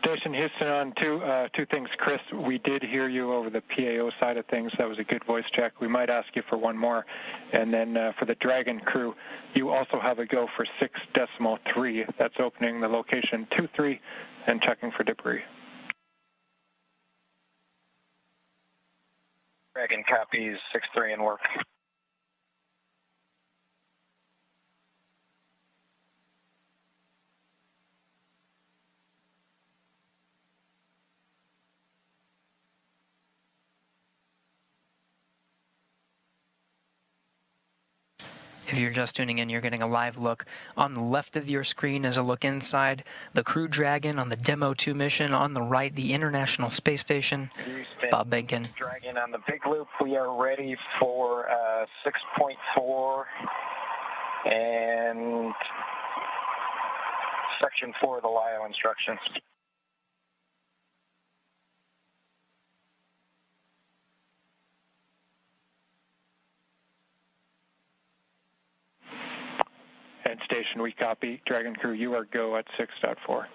Station Houston on two things. Chris, we did hear you over the PAO side of things. That was a good voice check. We might ask you for one more. And then for the Dragon crew, you also have a go for 6.3. That's opening the location 2-3 and checking for debris. Dragon copies 6-3 in work. If you're just tuning in, you're getting a live look. On the left of your screen is a look inside the Crew Dragon on the Demo 2 mission. On the right, the International Space Station. Bob Benkin. Dragon on the big loop. We are ready for 6.4 and section 4 of the LIO instructions. And Station, we copy. Dragon crew, you are go at 6.4.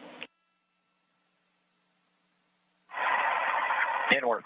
In work.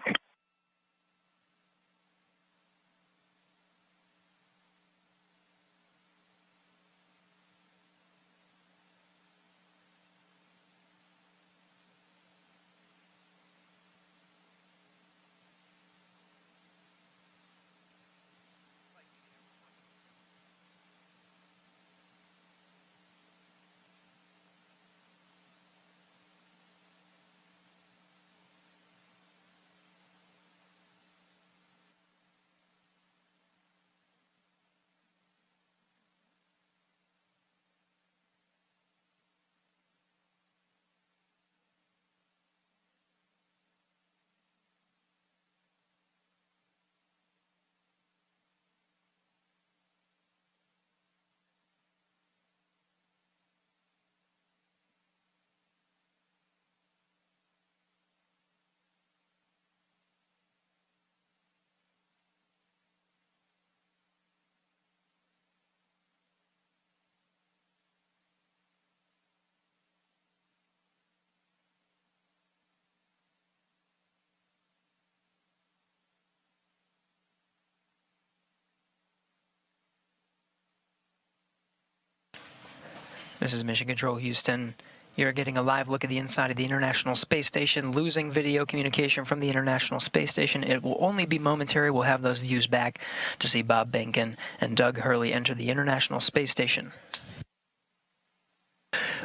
This is Mission Control Houston. You're getting a live look at the inside of the International Space Station, losing video communication from the International Space Station. It will only be momentary. We'll have those views back to see Bob Behnken and Doug Hurley enter the International Space Station.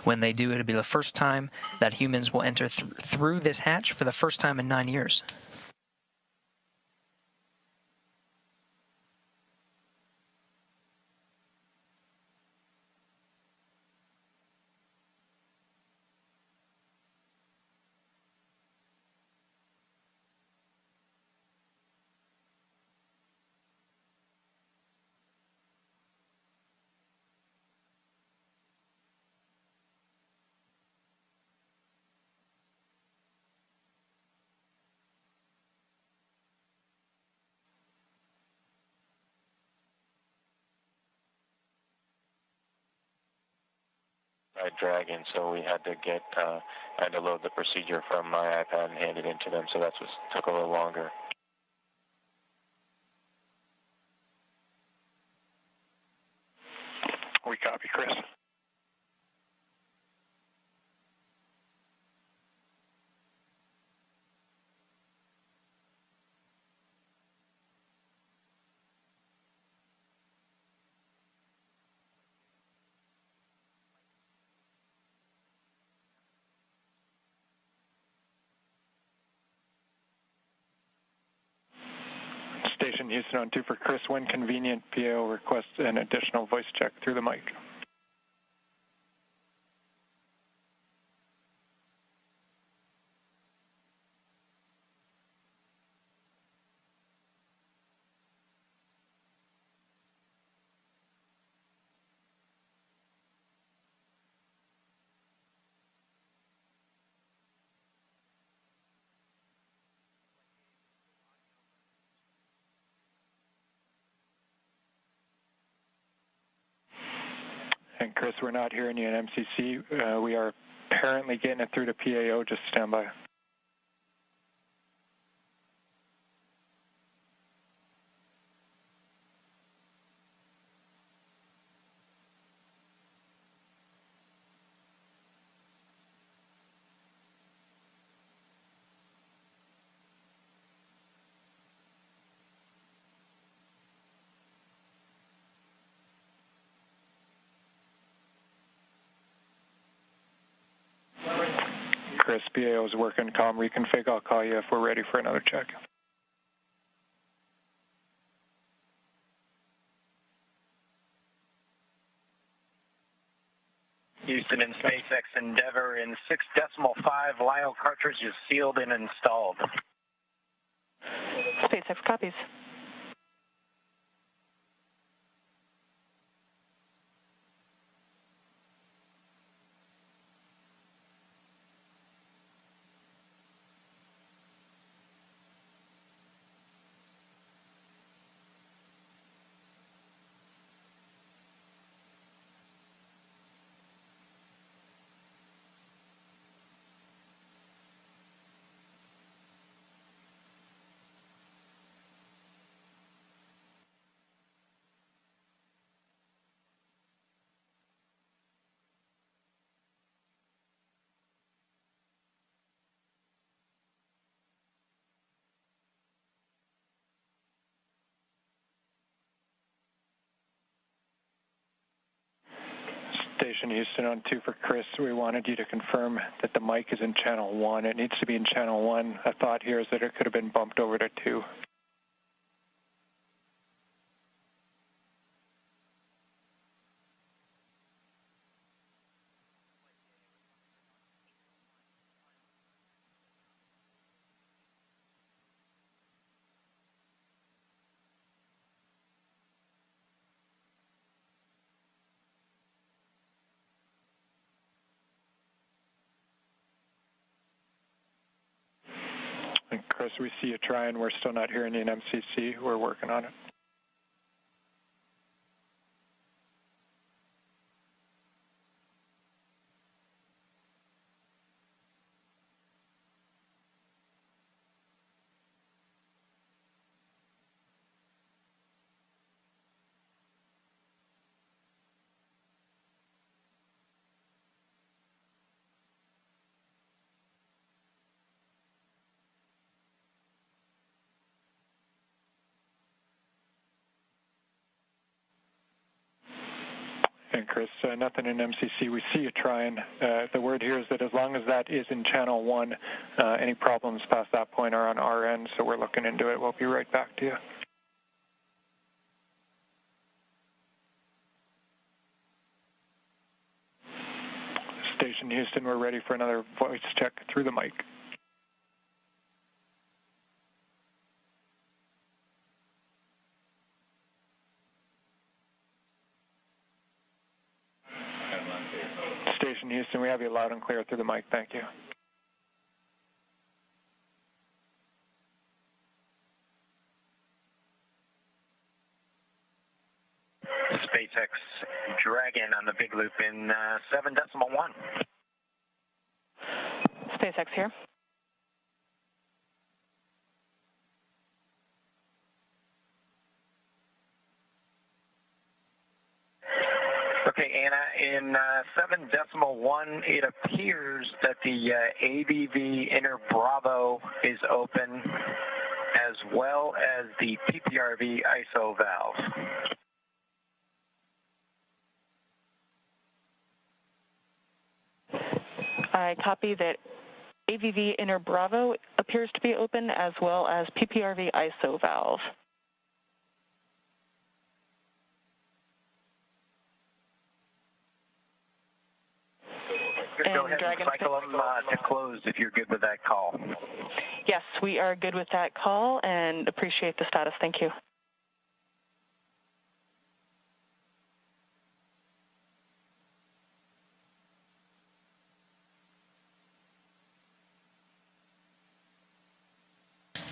When they do, it'll be the first time that humans will enter through this hatch for the first time in 9 years. Dragon, so we had to I had to load the procedure from my iPad and hand it in to them, so that's what took a little longer. We copy, Chris. Station Houston on 2 for Chris. When convenient, PAO requests an additional voice check through the mic. And Chris, we're not hearing you in MCC. We are apparently getting it through to PAO. Just stand by. Chris, PAO is working comm reconfig. I'll call you if we're ready for another check. Houston and SpaceX Endeavour in 6.5 LIO cartridge is sealed and installed. SpaceX copies. Station Houston on 2 for Chris. We wanted you to confirm that the mic is in channel 1. It needs to be in channel 1. A thought here is that it could have been bumped over to 2. And Chris, we see you trying. We're still not hearing you in MCC. We're working on it. And Chris, nothing in MCC. We see you trying. The word here is that as long as that is in channel 1, any problems past that point are on our end, so we're looking into it. We'll be right back to you. Station Houston, we're ready for another voice check through the mic. Station Houston, we have you loud and clear through the mic. Thank you. SpaceX Dragon on the big loop in 7.1. SpaceX here. Okay, Anna, in 7.1, it appears that the AVV inner Bravo is open, as well as the PPRV ISO valve. I copy that AVV inner Bravo appears to be open, as well as PPRV ISO valve. Go ahead and cycle them to close if you're good with that call. Yes, we are good with that call and appreciate the status. Thank you.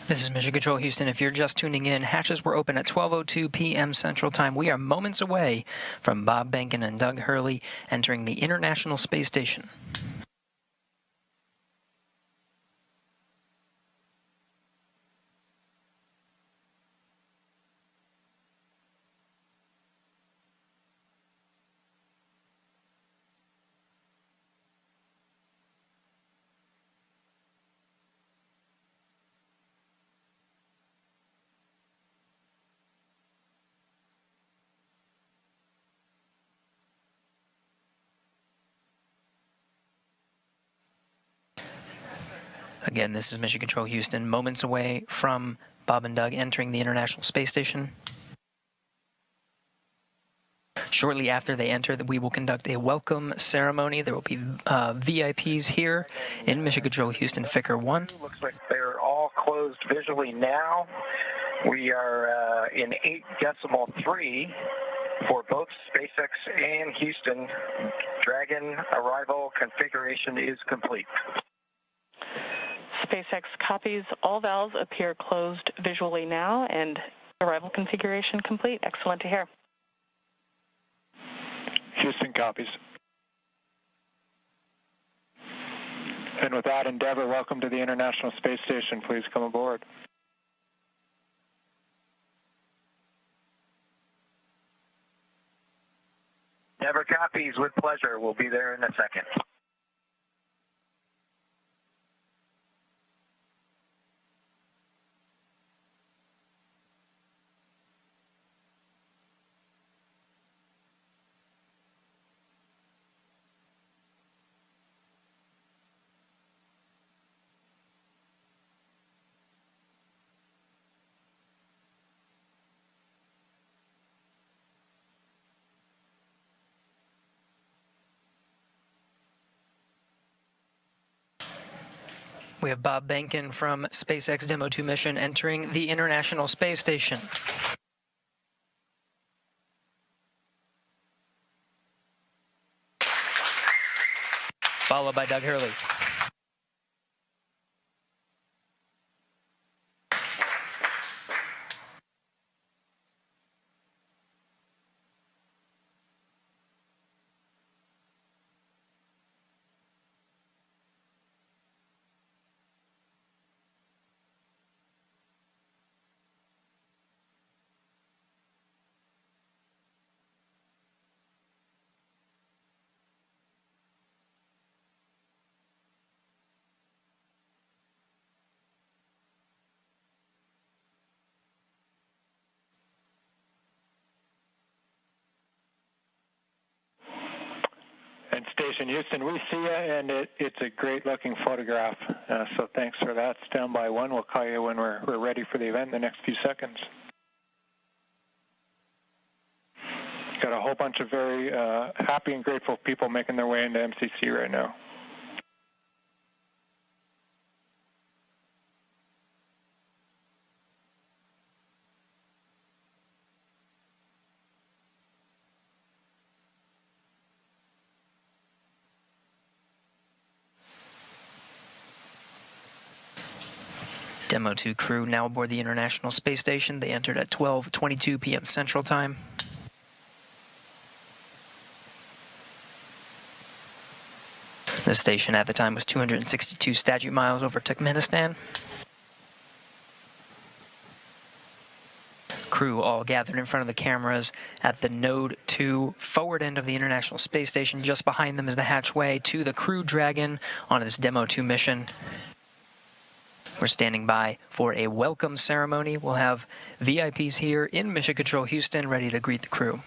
This is Mission Control Houston. If you're just tuning in, hatches were open at 12:02 p.m. Central Time. We are moments away from Bob Behnken and Doug Hurley entering the International Space Station. Again, this is Mission Control Houston, moments away from Bob and Doug entering the International Space Station. Shortly after they enter, we will conduct a welcome ceremony. There will be VIPs here in Mission Control Houston, Ficker 1. Looks like they're all closed visually now. We are in 8.3 for both SpaceX and Houston. Dragon arrival configuration is complete. SpaceX copies. All valves appear closed visually now, and arrival configuration complete. Excellent to hear. Houston copies. And with that, Endeavour, welcome to the International Space Station. Please come aboard. Endeavour copies with pleasure. We'll be there in a second. We have Bob Behnken from SpaceX Demo 2 mission entering the International Space Station. Followed by Doug Hurley. Station Houston, we see you, and it's a great-looking photograph. So thanks for that. Stand by one. We'll call you when we're ready for the event in the next few seconds. Got a whole bunch of very happy and grateful people making their way into MCC right now. Demo 2 crew now aboard the International Space Station. They entered at 12:22 p.m. Central Time. The station at the time was 262 statute miles over Turkmenistan. Crew all gathered in front of the cameras at the Node 2 forward end of the International Space Station. Just behind them is the hatchway to the Crew Dragon on this Demo 2 mission. We're standing by for a welcome ceremony. We'll have VIPs here in Mission Control Houston ready to greet the crew.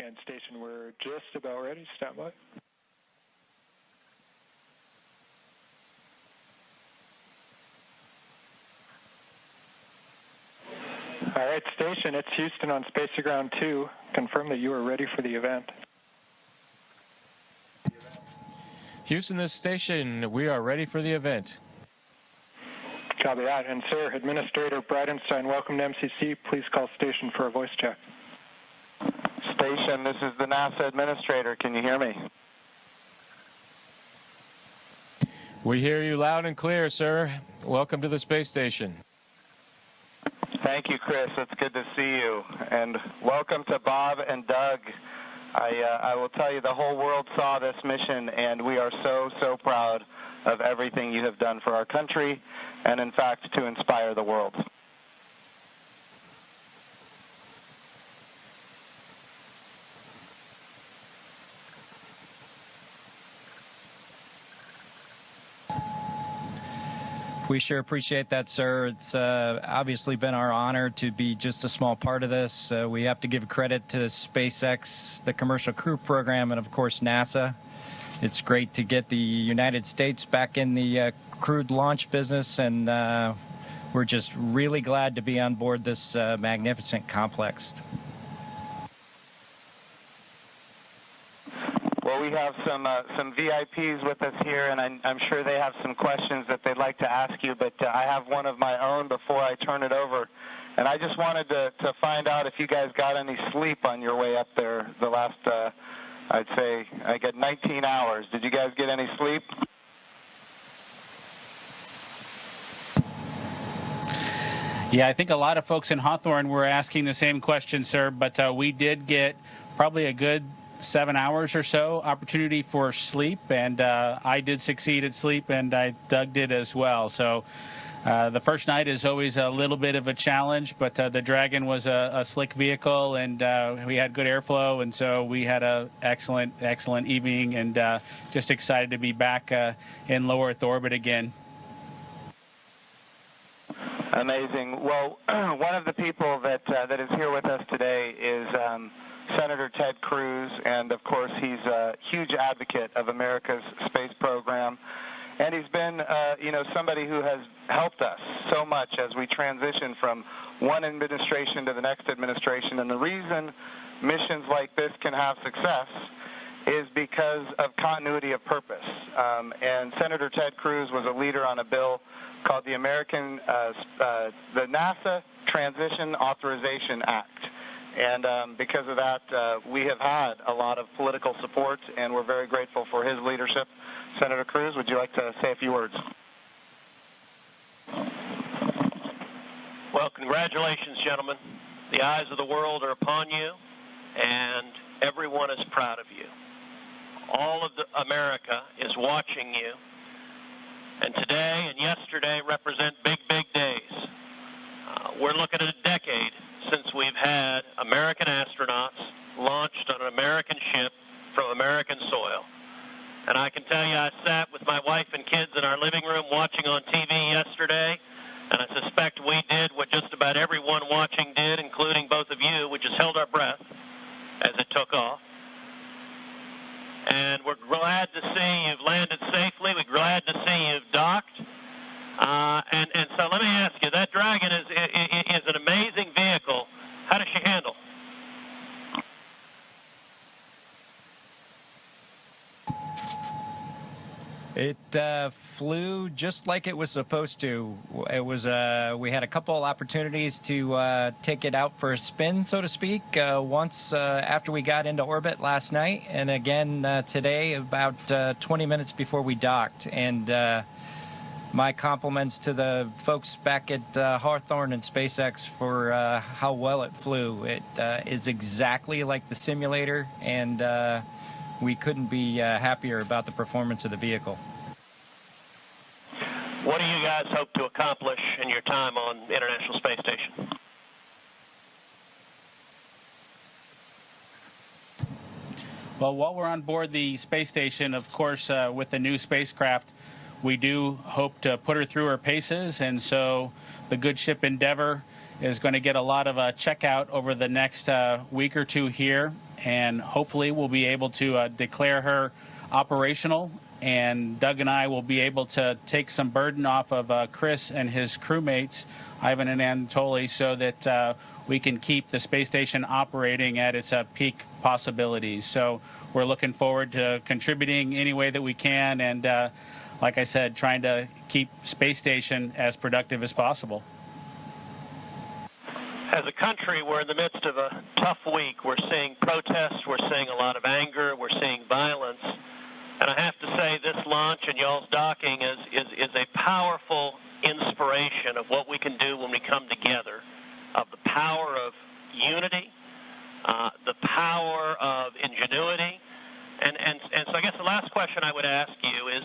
And station, we're just about ready. Stand by. All right, station, it's Houston on Space to Ground 2. Confirm that you are ready for the event. Houston, this station, we are ready for the event. Copy that. And sir, Administrator Bridenstine, welcome to MCC. Please call station for a voice check. Station, this is the NASA Administrator. Can you hear me? We hear you loud and clear, sir. Welcome to the space station. Thank you, Chris. It's good to see you. And welcome to Bob and Doug. I will tell you, the whole world saw this mission, and we are so proud of everything you have done for our country, and in fact, to inspire the world. We sure appreciate that, sir. It's obviously been our honor to be just a small part of this. We have to give credit to SpaceX, the Commercial Crew Program, and of course NASA. It's great to get the United States back in the crewed launch business, and we're just really glad to be on board this magnificent complex. Well, we have some VIPs with us here, and I'm sure they have some questions that they'd like to ask you, but I have one of my own before I turn it over. And I just wanted to find out if you guys got any sleep on your way up there the last, I'd say, I got 19 hours. Did you guys get any sleep? Yeah, I think a lot of folks in Hawthorne were asking the same question, sir, but we did get probably a good 7 hours or so opportunity for sleep, and I did succeed at sleep, and Doug did as well. So the first night is always a little bit of a challenge, but the Dragon was a slick vehicle, and we had good airflow, and so we had a excellent evening, and just excited to be back in low Earth orbit again. Amazing. Well, one of the people that is here with us today is Senator Ted Cruz, and of course he's a huge advocate of America's space program, and he's been somebody who has helped us so much as we transition from one administration to the next administration. And the reason missions like this can have success is because of continuity of purpose. And Senator Ted Cruz was a leader on a bill called the the NASA Transition Authorization Act. And because of that, we have had a lot of political support, and we're very grateful for his leadership. Senator Cruz, would you like to say a few words? Well, congratulations, gentlemen. The eyes of the world are upon you, and everyone is proud of you. All of America is watching you, and today and yesterday represent big, big days. We're looking at a decade since we've had American astronauts launched on an American ship from American soil. And I can tell you, I sat with my wife and kids in our living room watching on TV yesterday, and I suspect we did what just about everyone watching did, including both of you, which is held our breath as it took off. And we're glad to see you've landed safely. We're glad to see you've docked. And so let me ask you, that Dragon is an amazing vehicle. How does she handle? It flew just like it was supposed to. It was we had a couple opportunities to take it out for a spin, so to speak, once after we got into orbit last night, and again today about 20 minutes before we docked. And my compliments to the folks back at Hawthorne and SpaceX for how well it flew. It is exactly like the simulator, and we couldn't be happier about the performance of the vehicle. What do you guys hope to accomplish in your time on the International Space Station? Well, while we're on board the space station, of course, with the new spacecraft, we do hope to put her through her paces, and so the good ship Endeavour is going to get a lot of checkout over the next week or two here, and hopefully we'll be able to declare her operational, and Doug and I will be able to take some burden off of Chris and his crewmates, Ivan and Anatoly, so that we can keep the space station operating at its peak possibilities. So we're looking forward to contributing any way that we can, and like I said, trying to keep space station as productive as possible. As a country, we're in the midst of a tough week. We're seeing protests, we're seeing a lot of anger, we're seeing violence. And I have to say, this launch and y'all's docking is a powerful inspiration of what we can do when we come together, of the power of unity, the power of ingenuity. And so I guess the last question I would ask you is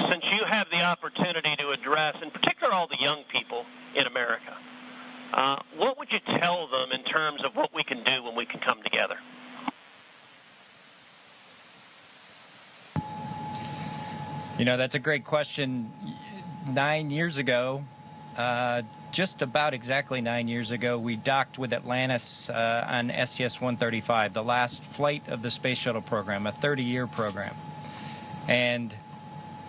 since you have the opportunity to address, in particular, all the young people in America, what would you tell them in terms of what we can do when we can come together? You know, that's a great question. 9 years ago, just about exactly 9 years ago, we docked with Atlantis on STS-135, the last flight of the Space Shuttle program, a 30-year program. And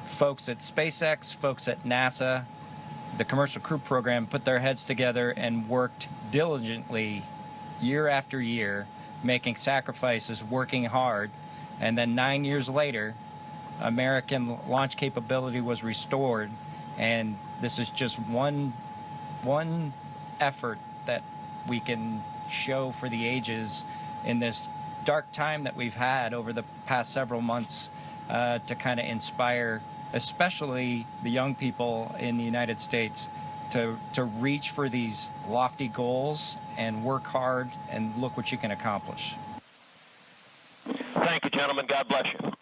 folks at SpaceX, folks at NASA, the Commercial Crew Program put their heads together and worked diligently year after year, making sacrifices, working hard. And then 9 years later, American launch capability was restored, and this is just one effort that we can show for the ages in this dark time that we've had over the past several months to kind of inspire especially the young people in the United States to reach for these lofty goals and work hard and look what you can accomplish. Thank you, gentlemen. God bless you.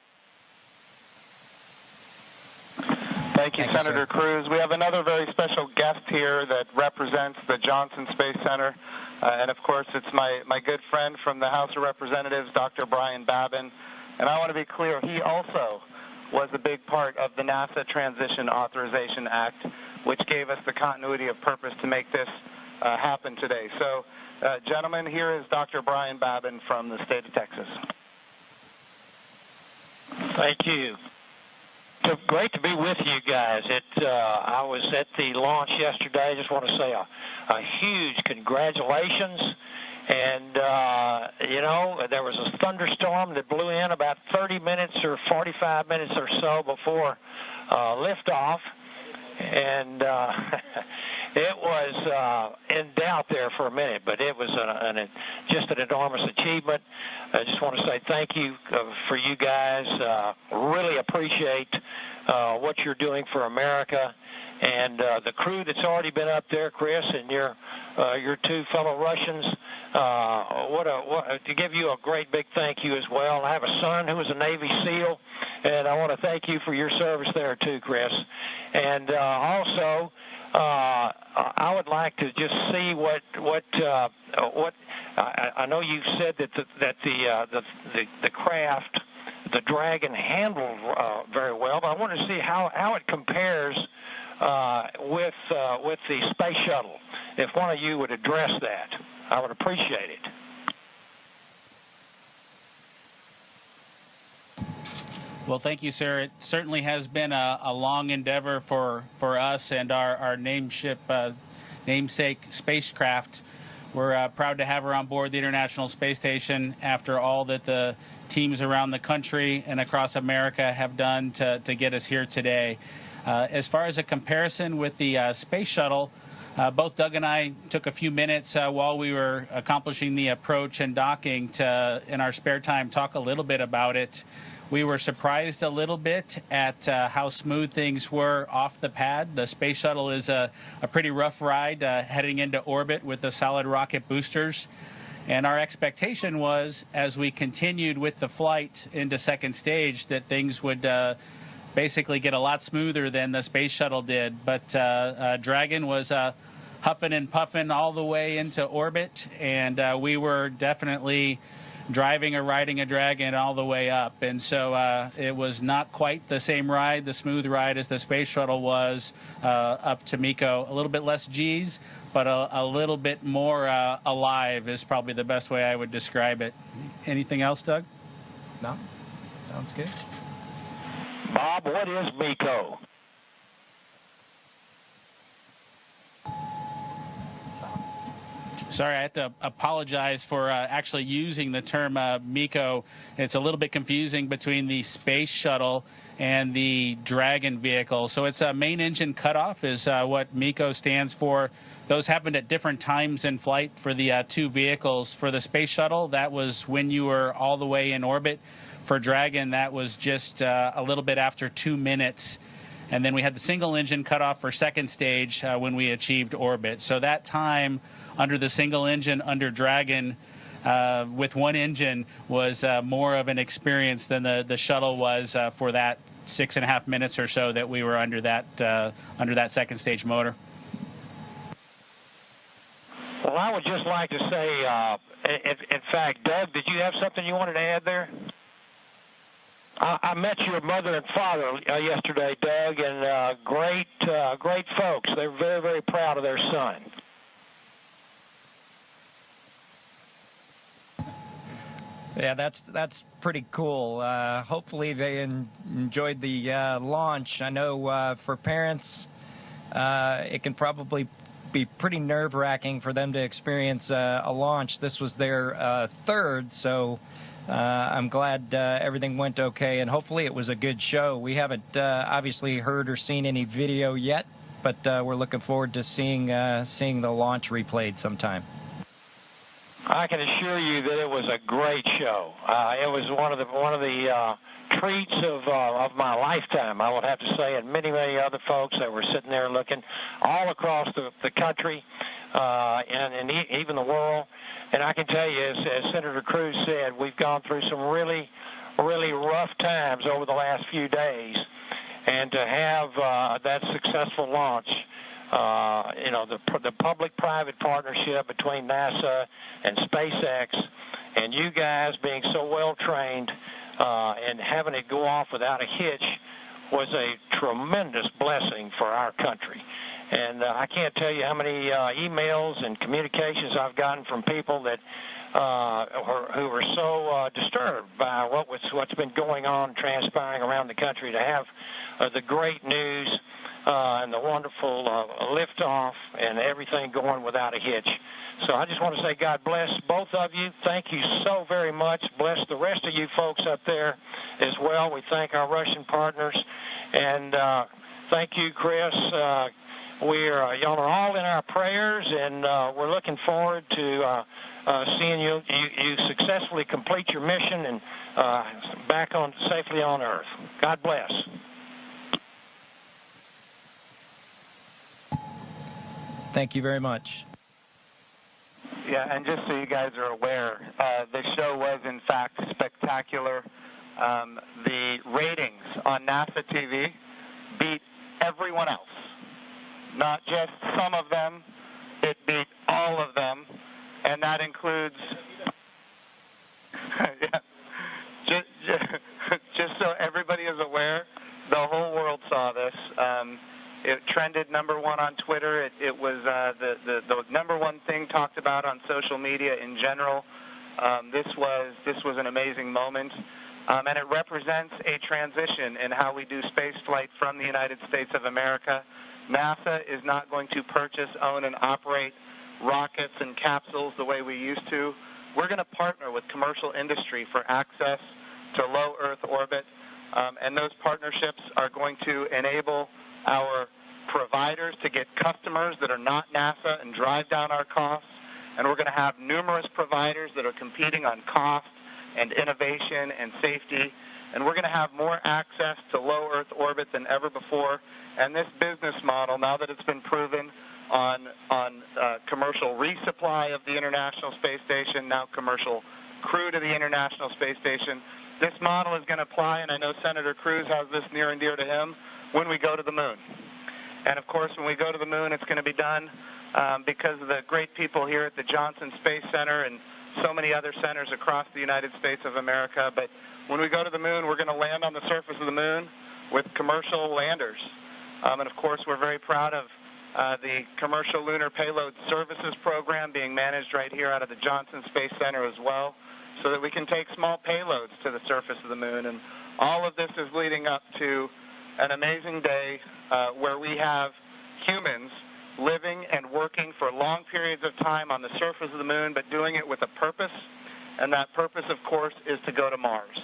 Thank you, Senator Cruz. We have another very special guest here that represents the Johnson Space Center. And, of course, it's my good friend from the House of Representatives, Dr. Brian Babin. And I want to be clear, he also was a big part of the NASA Transition Authorization Act, which gave us the continuity of purpose to make this happen today. So, gentlemen, here is Dr. Brian Babin from the state of Texas. Thank you. So great to be with you guys. I was at the launch yesterday. I just want to say a huge congratulations. And, you know, there was a thunderstorm that blew in about 30 minutes or 45 minutes or so before liftoff. and it was in doubt there for a minute, but it was just an enormous achievement. I just want to say thank you for you guys. Really appreciate what you're doing for America, and the crew that's already been up there, Chris, and your two fellow Russians. To give you a great big thank you as well. I have a son who was a Navy SEAL, and I want to thank you for your service there too, Chris. And also, I would like to just see what I know you said that the craft, the Dragon, handled very well, but I want to see how it compares with the space shuttle. If one of you would address that, I would appreciate it. Well, thank you, sir. It certainly has been a long endeavor for us and our namesake spacecraft. We're proud to have her on board the International Space Station after all that the teams around the country and across America have done to get us here today. As far as a comparison with the space shuttle, both Doug and I took a few minutes while we were accomplishing the approach and docking to, in our spare time, talk a little bit about it. We were surprised a little bit at how smooth things were off the pad. The space shuttle is a pretty rough ride heading into orbit with the solid rocket boosters. And our expectation was, as we continued with the flight into second stage, that things would basically get a lot smoother than the space shuttle did. But Dragon was huffing and puffing all the way into orbit, and we were definitely driving or riding a Dragon all the way up. And so it was not quite the same ride, the smooth ride, as the space shuttle was up to MECO. A little bit less G's, but a little bit more alive is probably the best way I would describe it. Anything else, Doug? No? Sounds good. Bob, what is MECO? Sorry, I have to apologize for actually using the term MECO. It's a little bit confusing between the space shuttle and the Dragon vehicle. So it's a main engine cutoff is what MECO stands for. Those happened at different times in flight for the two vehicles. For the space shuttle, that was when you were all the way in orbit. For Dragon, that was just a little bit after 2 minutes. And then we had the single engine cutoff for second stage when we achieved orbit. So that time under the single engine under Dragon with one engine was more of an experience than the shuttle was for that 6.5 minutes or so that we were under that second stage motor. Well, I would just like to say, in fact, Doug, did you have something you wanted to add there? I met your mother and father yesterday, Doug, and great folks. They're very, very proud of their son. Yeah, that's pretty cool. Hopefully they enjoyed the launch. I know for parents, it can probably be pretty nerve-wracking for them to experience a launch. This was their third, so I'm glad everything went okay, and hopefully it was a good show. We haven't obviously heard or seen any video yet, but we're looking forward to seeing the launch replayed sometime. I can assure you that it was a great show. It was one of the treats of my lifetime, I would have to say, and many other folks that were sitting there looking all across the country and even the world. And I can tell you, as Senator Cruz said, we've gone through some really, really rough times over the last few days, and to have that successful launch. The public-private partnership between NASA and SpaceX, and you guys being so well-trained and having it go off without a hitch was a tremendous blessing for our country. And I can't tell you how many emails and communications I've gotten from people that who were so disturbed by what's been going on, transpiring around the country, to have the great news and the wonderful liftoff and everything going without a hitch. So I just want to say God bless both of you. Thank you so very much. Bless the rest of you folks up there as well. We thank our Russian partners. And Thank you, Chris. Y'all are all in our prayers, and we're looking forward to seeing you successfully complete your mission and back on safely on Earth. God bless. Thank you very much. Yeah, and just so you guys are aware, the show was in fact spectacular. The ratings on NASA TV beat everyone else. Not just some of them, it beat all of them, and that includes, yeah, just so everybody is aware, the whole world saw this. It trended #1 on Twitter. It was the #1 thing talked about on social media in general. This was an amazing moment, and it represents a transition in how we do space flight from the United States of America. NASA is not going to purchase, own, and operate rockets and capsules the way we used to. We're going to partner with commercial industry for access to low Earth orbit, and those partnerships are going to enable our providers to get customers that are not NASA and drive down our costs. And we're going to have numerous providers that are competing on cost and innovation and safety. And we're going to have more access to low Earth orbit than ever before. And this business model, now that it's been proven on commercial resupply of the International Space Station, now commercial crew to the International Space Station, this model is going to apply, and I know Senator Cruz has this near and dear to him, when we go to the moon. And of course, when we go to the moon, it's going to be done because of the great people here at the Johnson Space Center and so many other centers across the United States of America. But when we go to the moon, we're going to land on the surface of the moon with commercial landers. And of course, we're very proud of the Commercial Lunar Payload Services Program being managed right here out of the Johnson Space Center as well, so that we can take small payloads to the surface of the moon. And all of this is leading up to an amazing day where we have humans living and working for long periods of time on the surface of the moon, but doing it with a purpose. And that purpose, of course, is to go to Mars.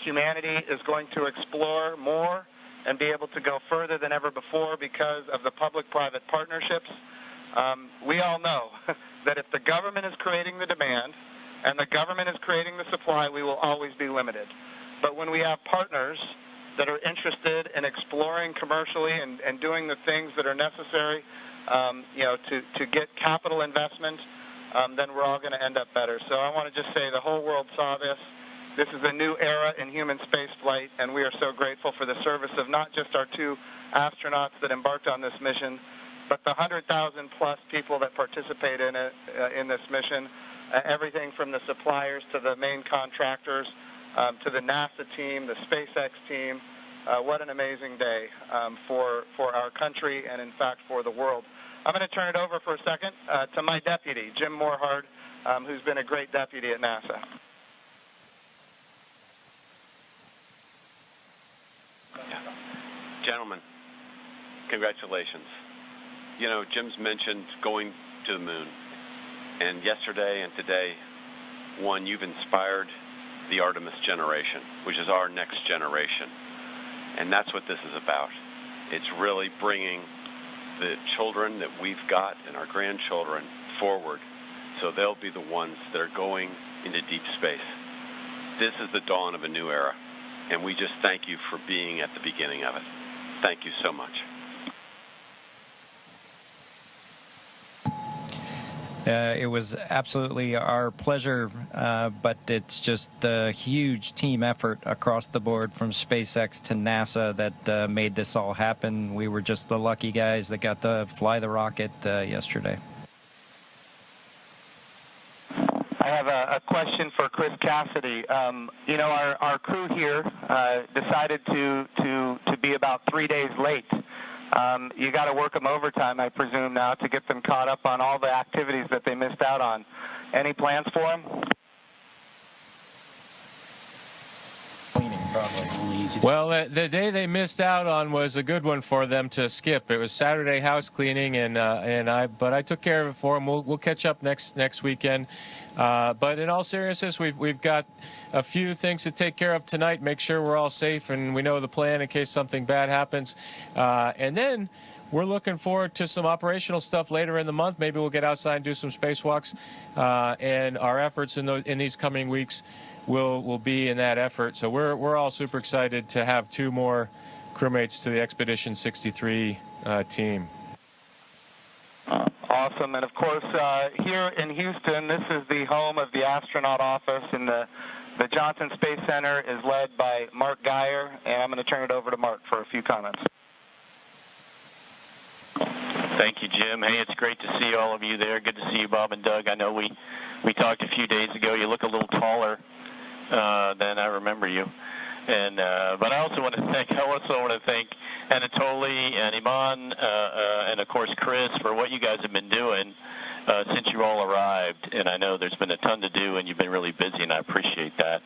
Humanity is going to explore more and be able to go further than ever before because of the public-private partnerships. We all know that if the government is creating the demand and the government is creating the supply, we will always be limited. But when we have partners that are interested in exploring commercially and doing the things that are necessary, to get capital investment, then we're all going to end up better. So I want to just say the whole world saw this. This is a new era in human space flight, and we are so grateful for the service of not just our 2 astronauts that embarked on this mission, but the 100,000-plus people that participate in it, in this mission, everything from the suppliers to the main contractors, to the NASA team, the SpaceX team. What an amazing day for our country and, in fact, for the world. I'm going to turn it over for a second to my deputy, Jim Morehard, who's been a great deputy at NASA. Gentlemen, congratulations. You know, Jim's mentioned going to the moon, and yesterday and today, one, you've inspired the Artemis generation, which is our next generation. And that's what this is about. It's really bringing the children that we've got and our grandchildren forward, so they'll be the ones that are going into deep space. This is the dawn of a new era, and we just thank you for being at the beginning of it. Thank you so much. It was absolutely our pleasure, but it's just a huge team effort across the board from SpaceX to NASA that made this all happen. We were just the lucky guys that got to fly the rocket yesterday. I have a question for Chris Cassidy. You know, our crew here decided to be about 3 days late. You got to work them overtime, I presume, now to get them caught up on all the activities that they missed out on. Any plans for them? Cleaning. Well, the day they missed out on was a good one for them to skip. It was Saturday house cleaning, but I took care of it for them. We'll catch up next weekend. But in all seriousness, we've got a few things to take care of tonight. Make sure we're all safe and we know the plan in case something bad happens. And then we're looking forward to some operational stuff later in the month. Maybe we'll get outside and do some spacewalks. And our efforts in these coming weeks will be in that effort. So we're all super excited to have 2 more crewmates to the Expedition 63 team. Awesome. And of course, here in Houston, this is the home of the Astronaut office, and the Johnson Space Center is led by Mark Geyer, and I'm going to turn it over to Mark for a few comments. Thank you, Jim. Hey, it's great to see all of you there. Good to see you, Bob and Doug. I know we talked a few days ago. You look a little taller than I remember you. And but I also want to thank Anatoly and Iman and of course Chris for what you guys have been doing since you all arrived. And I know there's been a ton to do, and you've been really busy, and I appreciate that.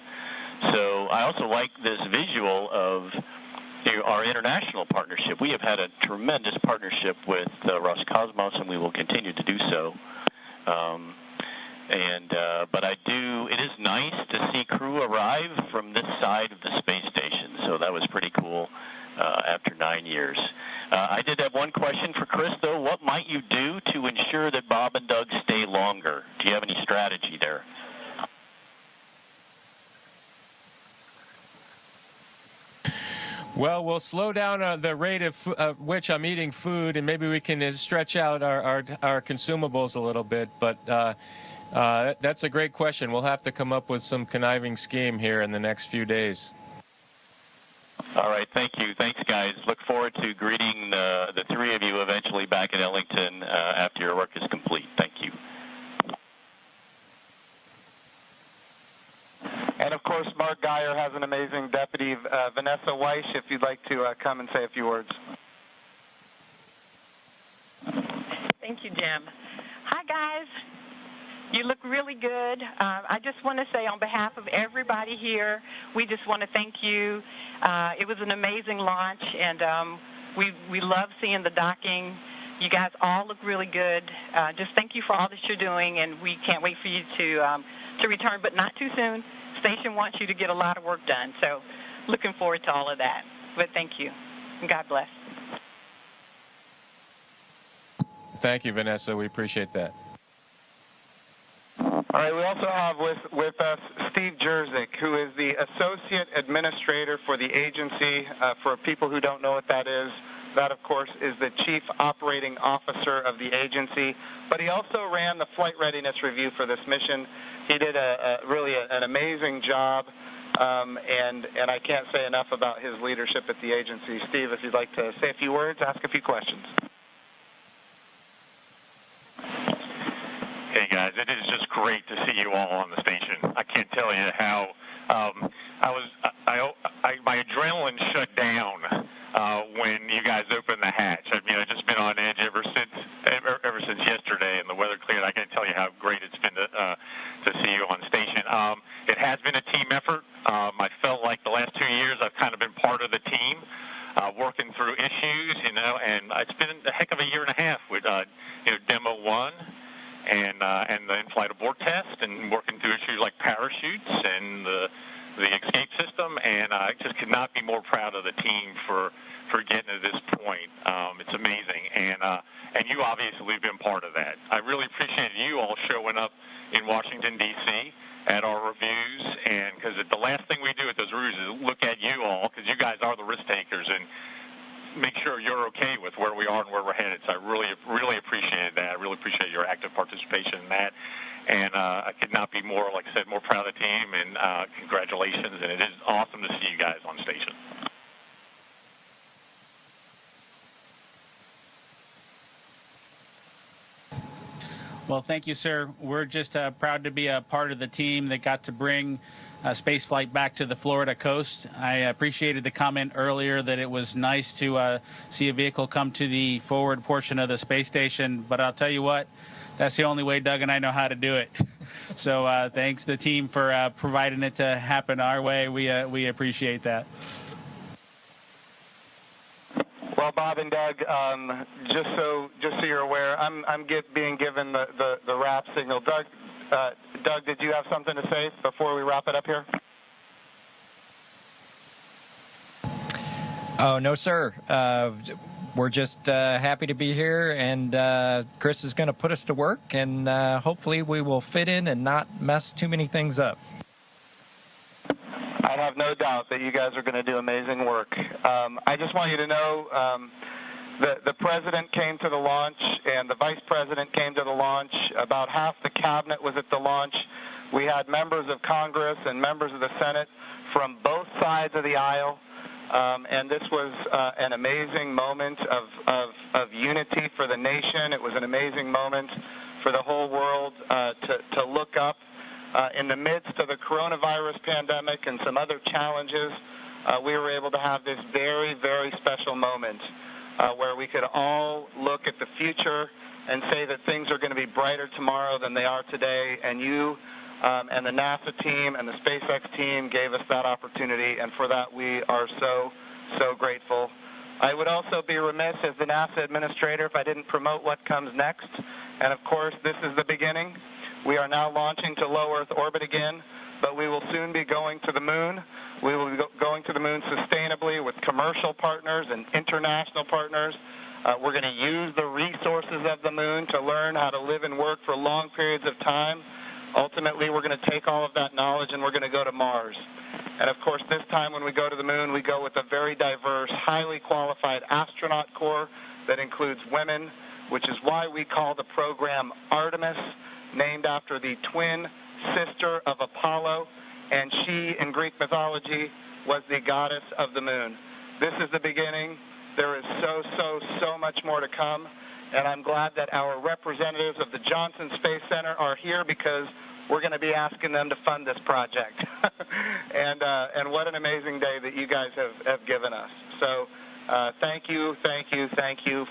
So I also like this visual of our international partnership. We have had a tremendous partnership with Roscosmos, and we will continue to do so. But it is nice to see crew arrive from this side of the space station. So that was pretty cool after 9 years. I did have one question for Chris, though. What might you do to ensure that Bob and Doug stay longer? Do you have any strategy there? Well, we'll slow down the rate of which I'm eating food, and maybe we can stretch out our consumables a little bit. But that's a great question. We'll have to come up with some conniving scheme here in the next few days. All right, thank you. Thanks, guys. Look forward to greeting the 3 of you eventually back in Ellington after your work is complete. Thank you. And of course, Mark Geyer has an amazing deputy, Vanessa Weish, if you'd like to come and say a few words. Thank you, Jim. Hi, guys. You look really good. I just want to say on behalf of everybody here, we just want to thank you. It was an amazing launch, and we love seeing the docking. You guys all look really good. Just thank you for all that you're doing, and we can't wait for you to return, but not too soon. Station wants you to get a lot of work done, so looking forward to all of that. But thank you, and God bless. Thank you, Vanessa. We appreciate that. All right, we also have with us Steve Jerzik, who is the Associate Administrator for the agency. For people who don't know what that is, that, of course, is the Chief Operating Officer of the agency. But he also ran the flight readiness review for this mission. He did really an amazing job, and I can't say enough about his leadership at the agency. Steve, if you'd like to say a few words, ask a few questions. Hey guys, it is just great to see you all on the station. I can't tell you how my adrenaline shut down when you guys opened the hatch. I've just been on edge ever since yesterday, and the weather cleared. I can't tell you how great it's been to see you on station. It has been a team effort. I felt like the last 2 years I've kind of been part of the team, working through issues, and it's been a heck of a year and a half with Demo 1. And the in-flight abort test, and working through issues like parachutes and the escape system, and I just could not be more proud of the team for getting to this point. It's amazing, and you obviously have been part of that. I really appreciate you all showing up in Washington, D.C. at our reviews, and because the last thing we do at those reviews is look at you all, because you guys are the risk takers, and make sure you're okay with where we are and where we're headed. So I really, really appreciate that. I really appreciate your active participation in that. And I could not be more, like I said, more proud of the team, and congratulations. And it is awesome to see you guys on station. Well, thank you, sir. We're just proud to be a part of the team that got to bring spaceflight back to the Florida coast. I appreciated the comment earlier that it was nice to see a vehicle come to the forward portion of the space station. But I'll tell you what, that's the only way Doug and I know how to do it. So thanks to the team for providing it to happen our way. We appreciate that. Well, Bob and Doug, just so you're aware, I'm being given the wrap signal. Doug, did you have something to say before we wrap it up here? Oh, no, sir. We're just happy to be here, and Chris is going to put us to work, and hopefully we will fit in and not mess too many things up. I have no doubt that you guys are going to do amazing work. I just want you to know the president came to the launch and the vice president came to the launch. About half the cabinet was at the launch. We had members of Congress and members of the Senate from both sides of the aisle. And this was an amazing moment of unity for the nation. It was an amazing moment for the whole world to look up. In the midst of the coronavirus pandemic and some other challenges, we were able to have this very, very special moment where we could all look at the future and say that things are going to be brighter tomorrow than they are today. And you and the NASA team and the SpaceX team gave us that opportunity, and for that we are so, so grateful. I would also be remiss as the NASA administrator if I didn't promote what comes next. And of course, this is the beginning. We are now launching to low Earth orbit again, but we will soon be going to the moon. We will be going to the moon sustainably with commercial partners and international partners. We're going to use the resources of the moon to learn how to live and work for long periods of time. Ultimately, we're going to take all of that knowledge and we're going to go to Mars. And of course, this time when we go to the moon, we go with a very diverse, highly qualified astronaut corps that includes women, which is why we call the program Artemis, named after the twin sister of Apollo, and she, in Greek mythology, was the goddess of the moon. This is the beginning. There is so much more to come, and I'm glad that our representatives of the Johnson Space Center are here because we're going to be asking them to fund this project. And what an amazing day that you guys have given us. So thank you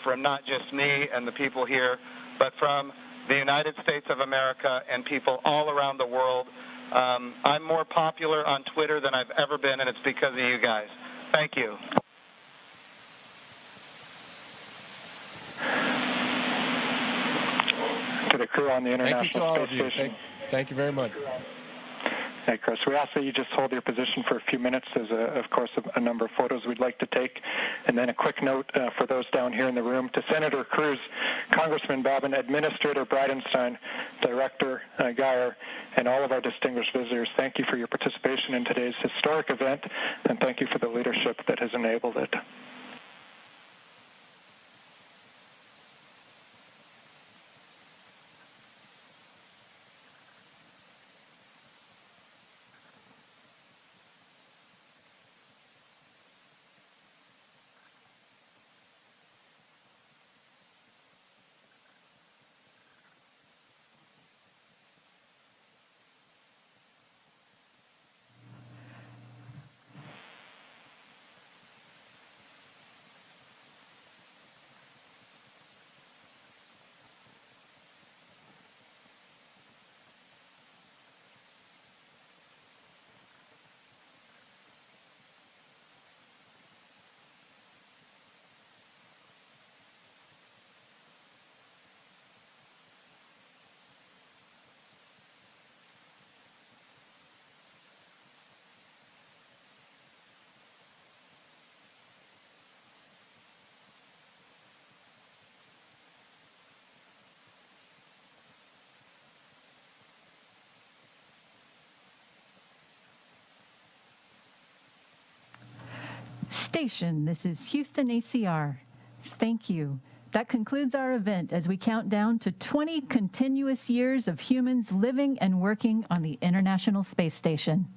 from not just me and the people here, but from the United States of America and people all around the world. I'm more popular on Twitter than I've ever been, and it's because of you guys. Thank you. To the crew on the International Thank you to all Space of you. Station. Thank you very much. Hey, Chris, we ask that you just hold your position for a few minutes. There's, of course, a number of photos we'd like to take. And then a quick note for those down here in the room. To Senator Cruz, Congressman Bobbin, Administrator Bridenstine, Director Geyer, and all of our distinguished visitors, thank you for your participation in today's historic event, and thank you for the leadership that has enabled it. Station, this is Houston ACR. Thank you. That concludes our event as we count down to 20 continuous years of humans living and working on the International Space Station.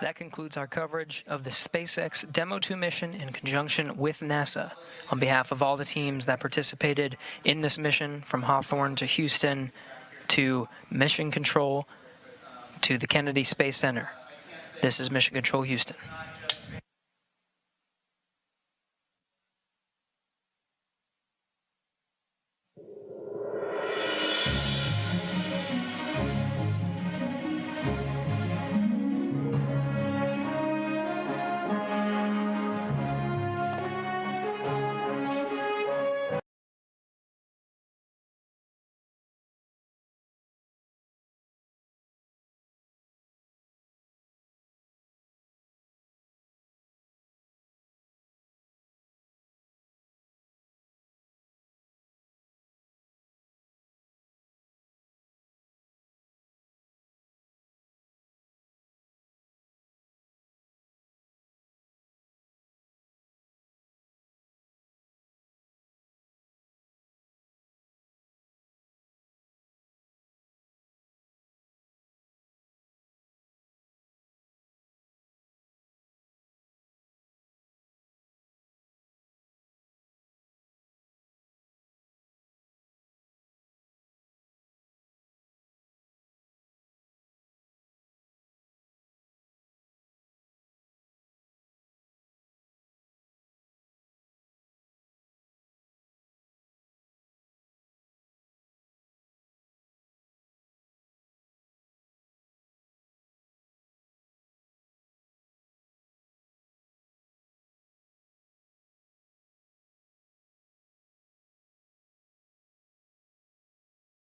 That concludes our coverage of the SpaceX Demo 2 mission in conjunction with NASA. On behalf of all the teams that participated in this mission, from Hawthorne to Houston to Mission Control to the Kennedy Space Center, this is Mission Control Houston.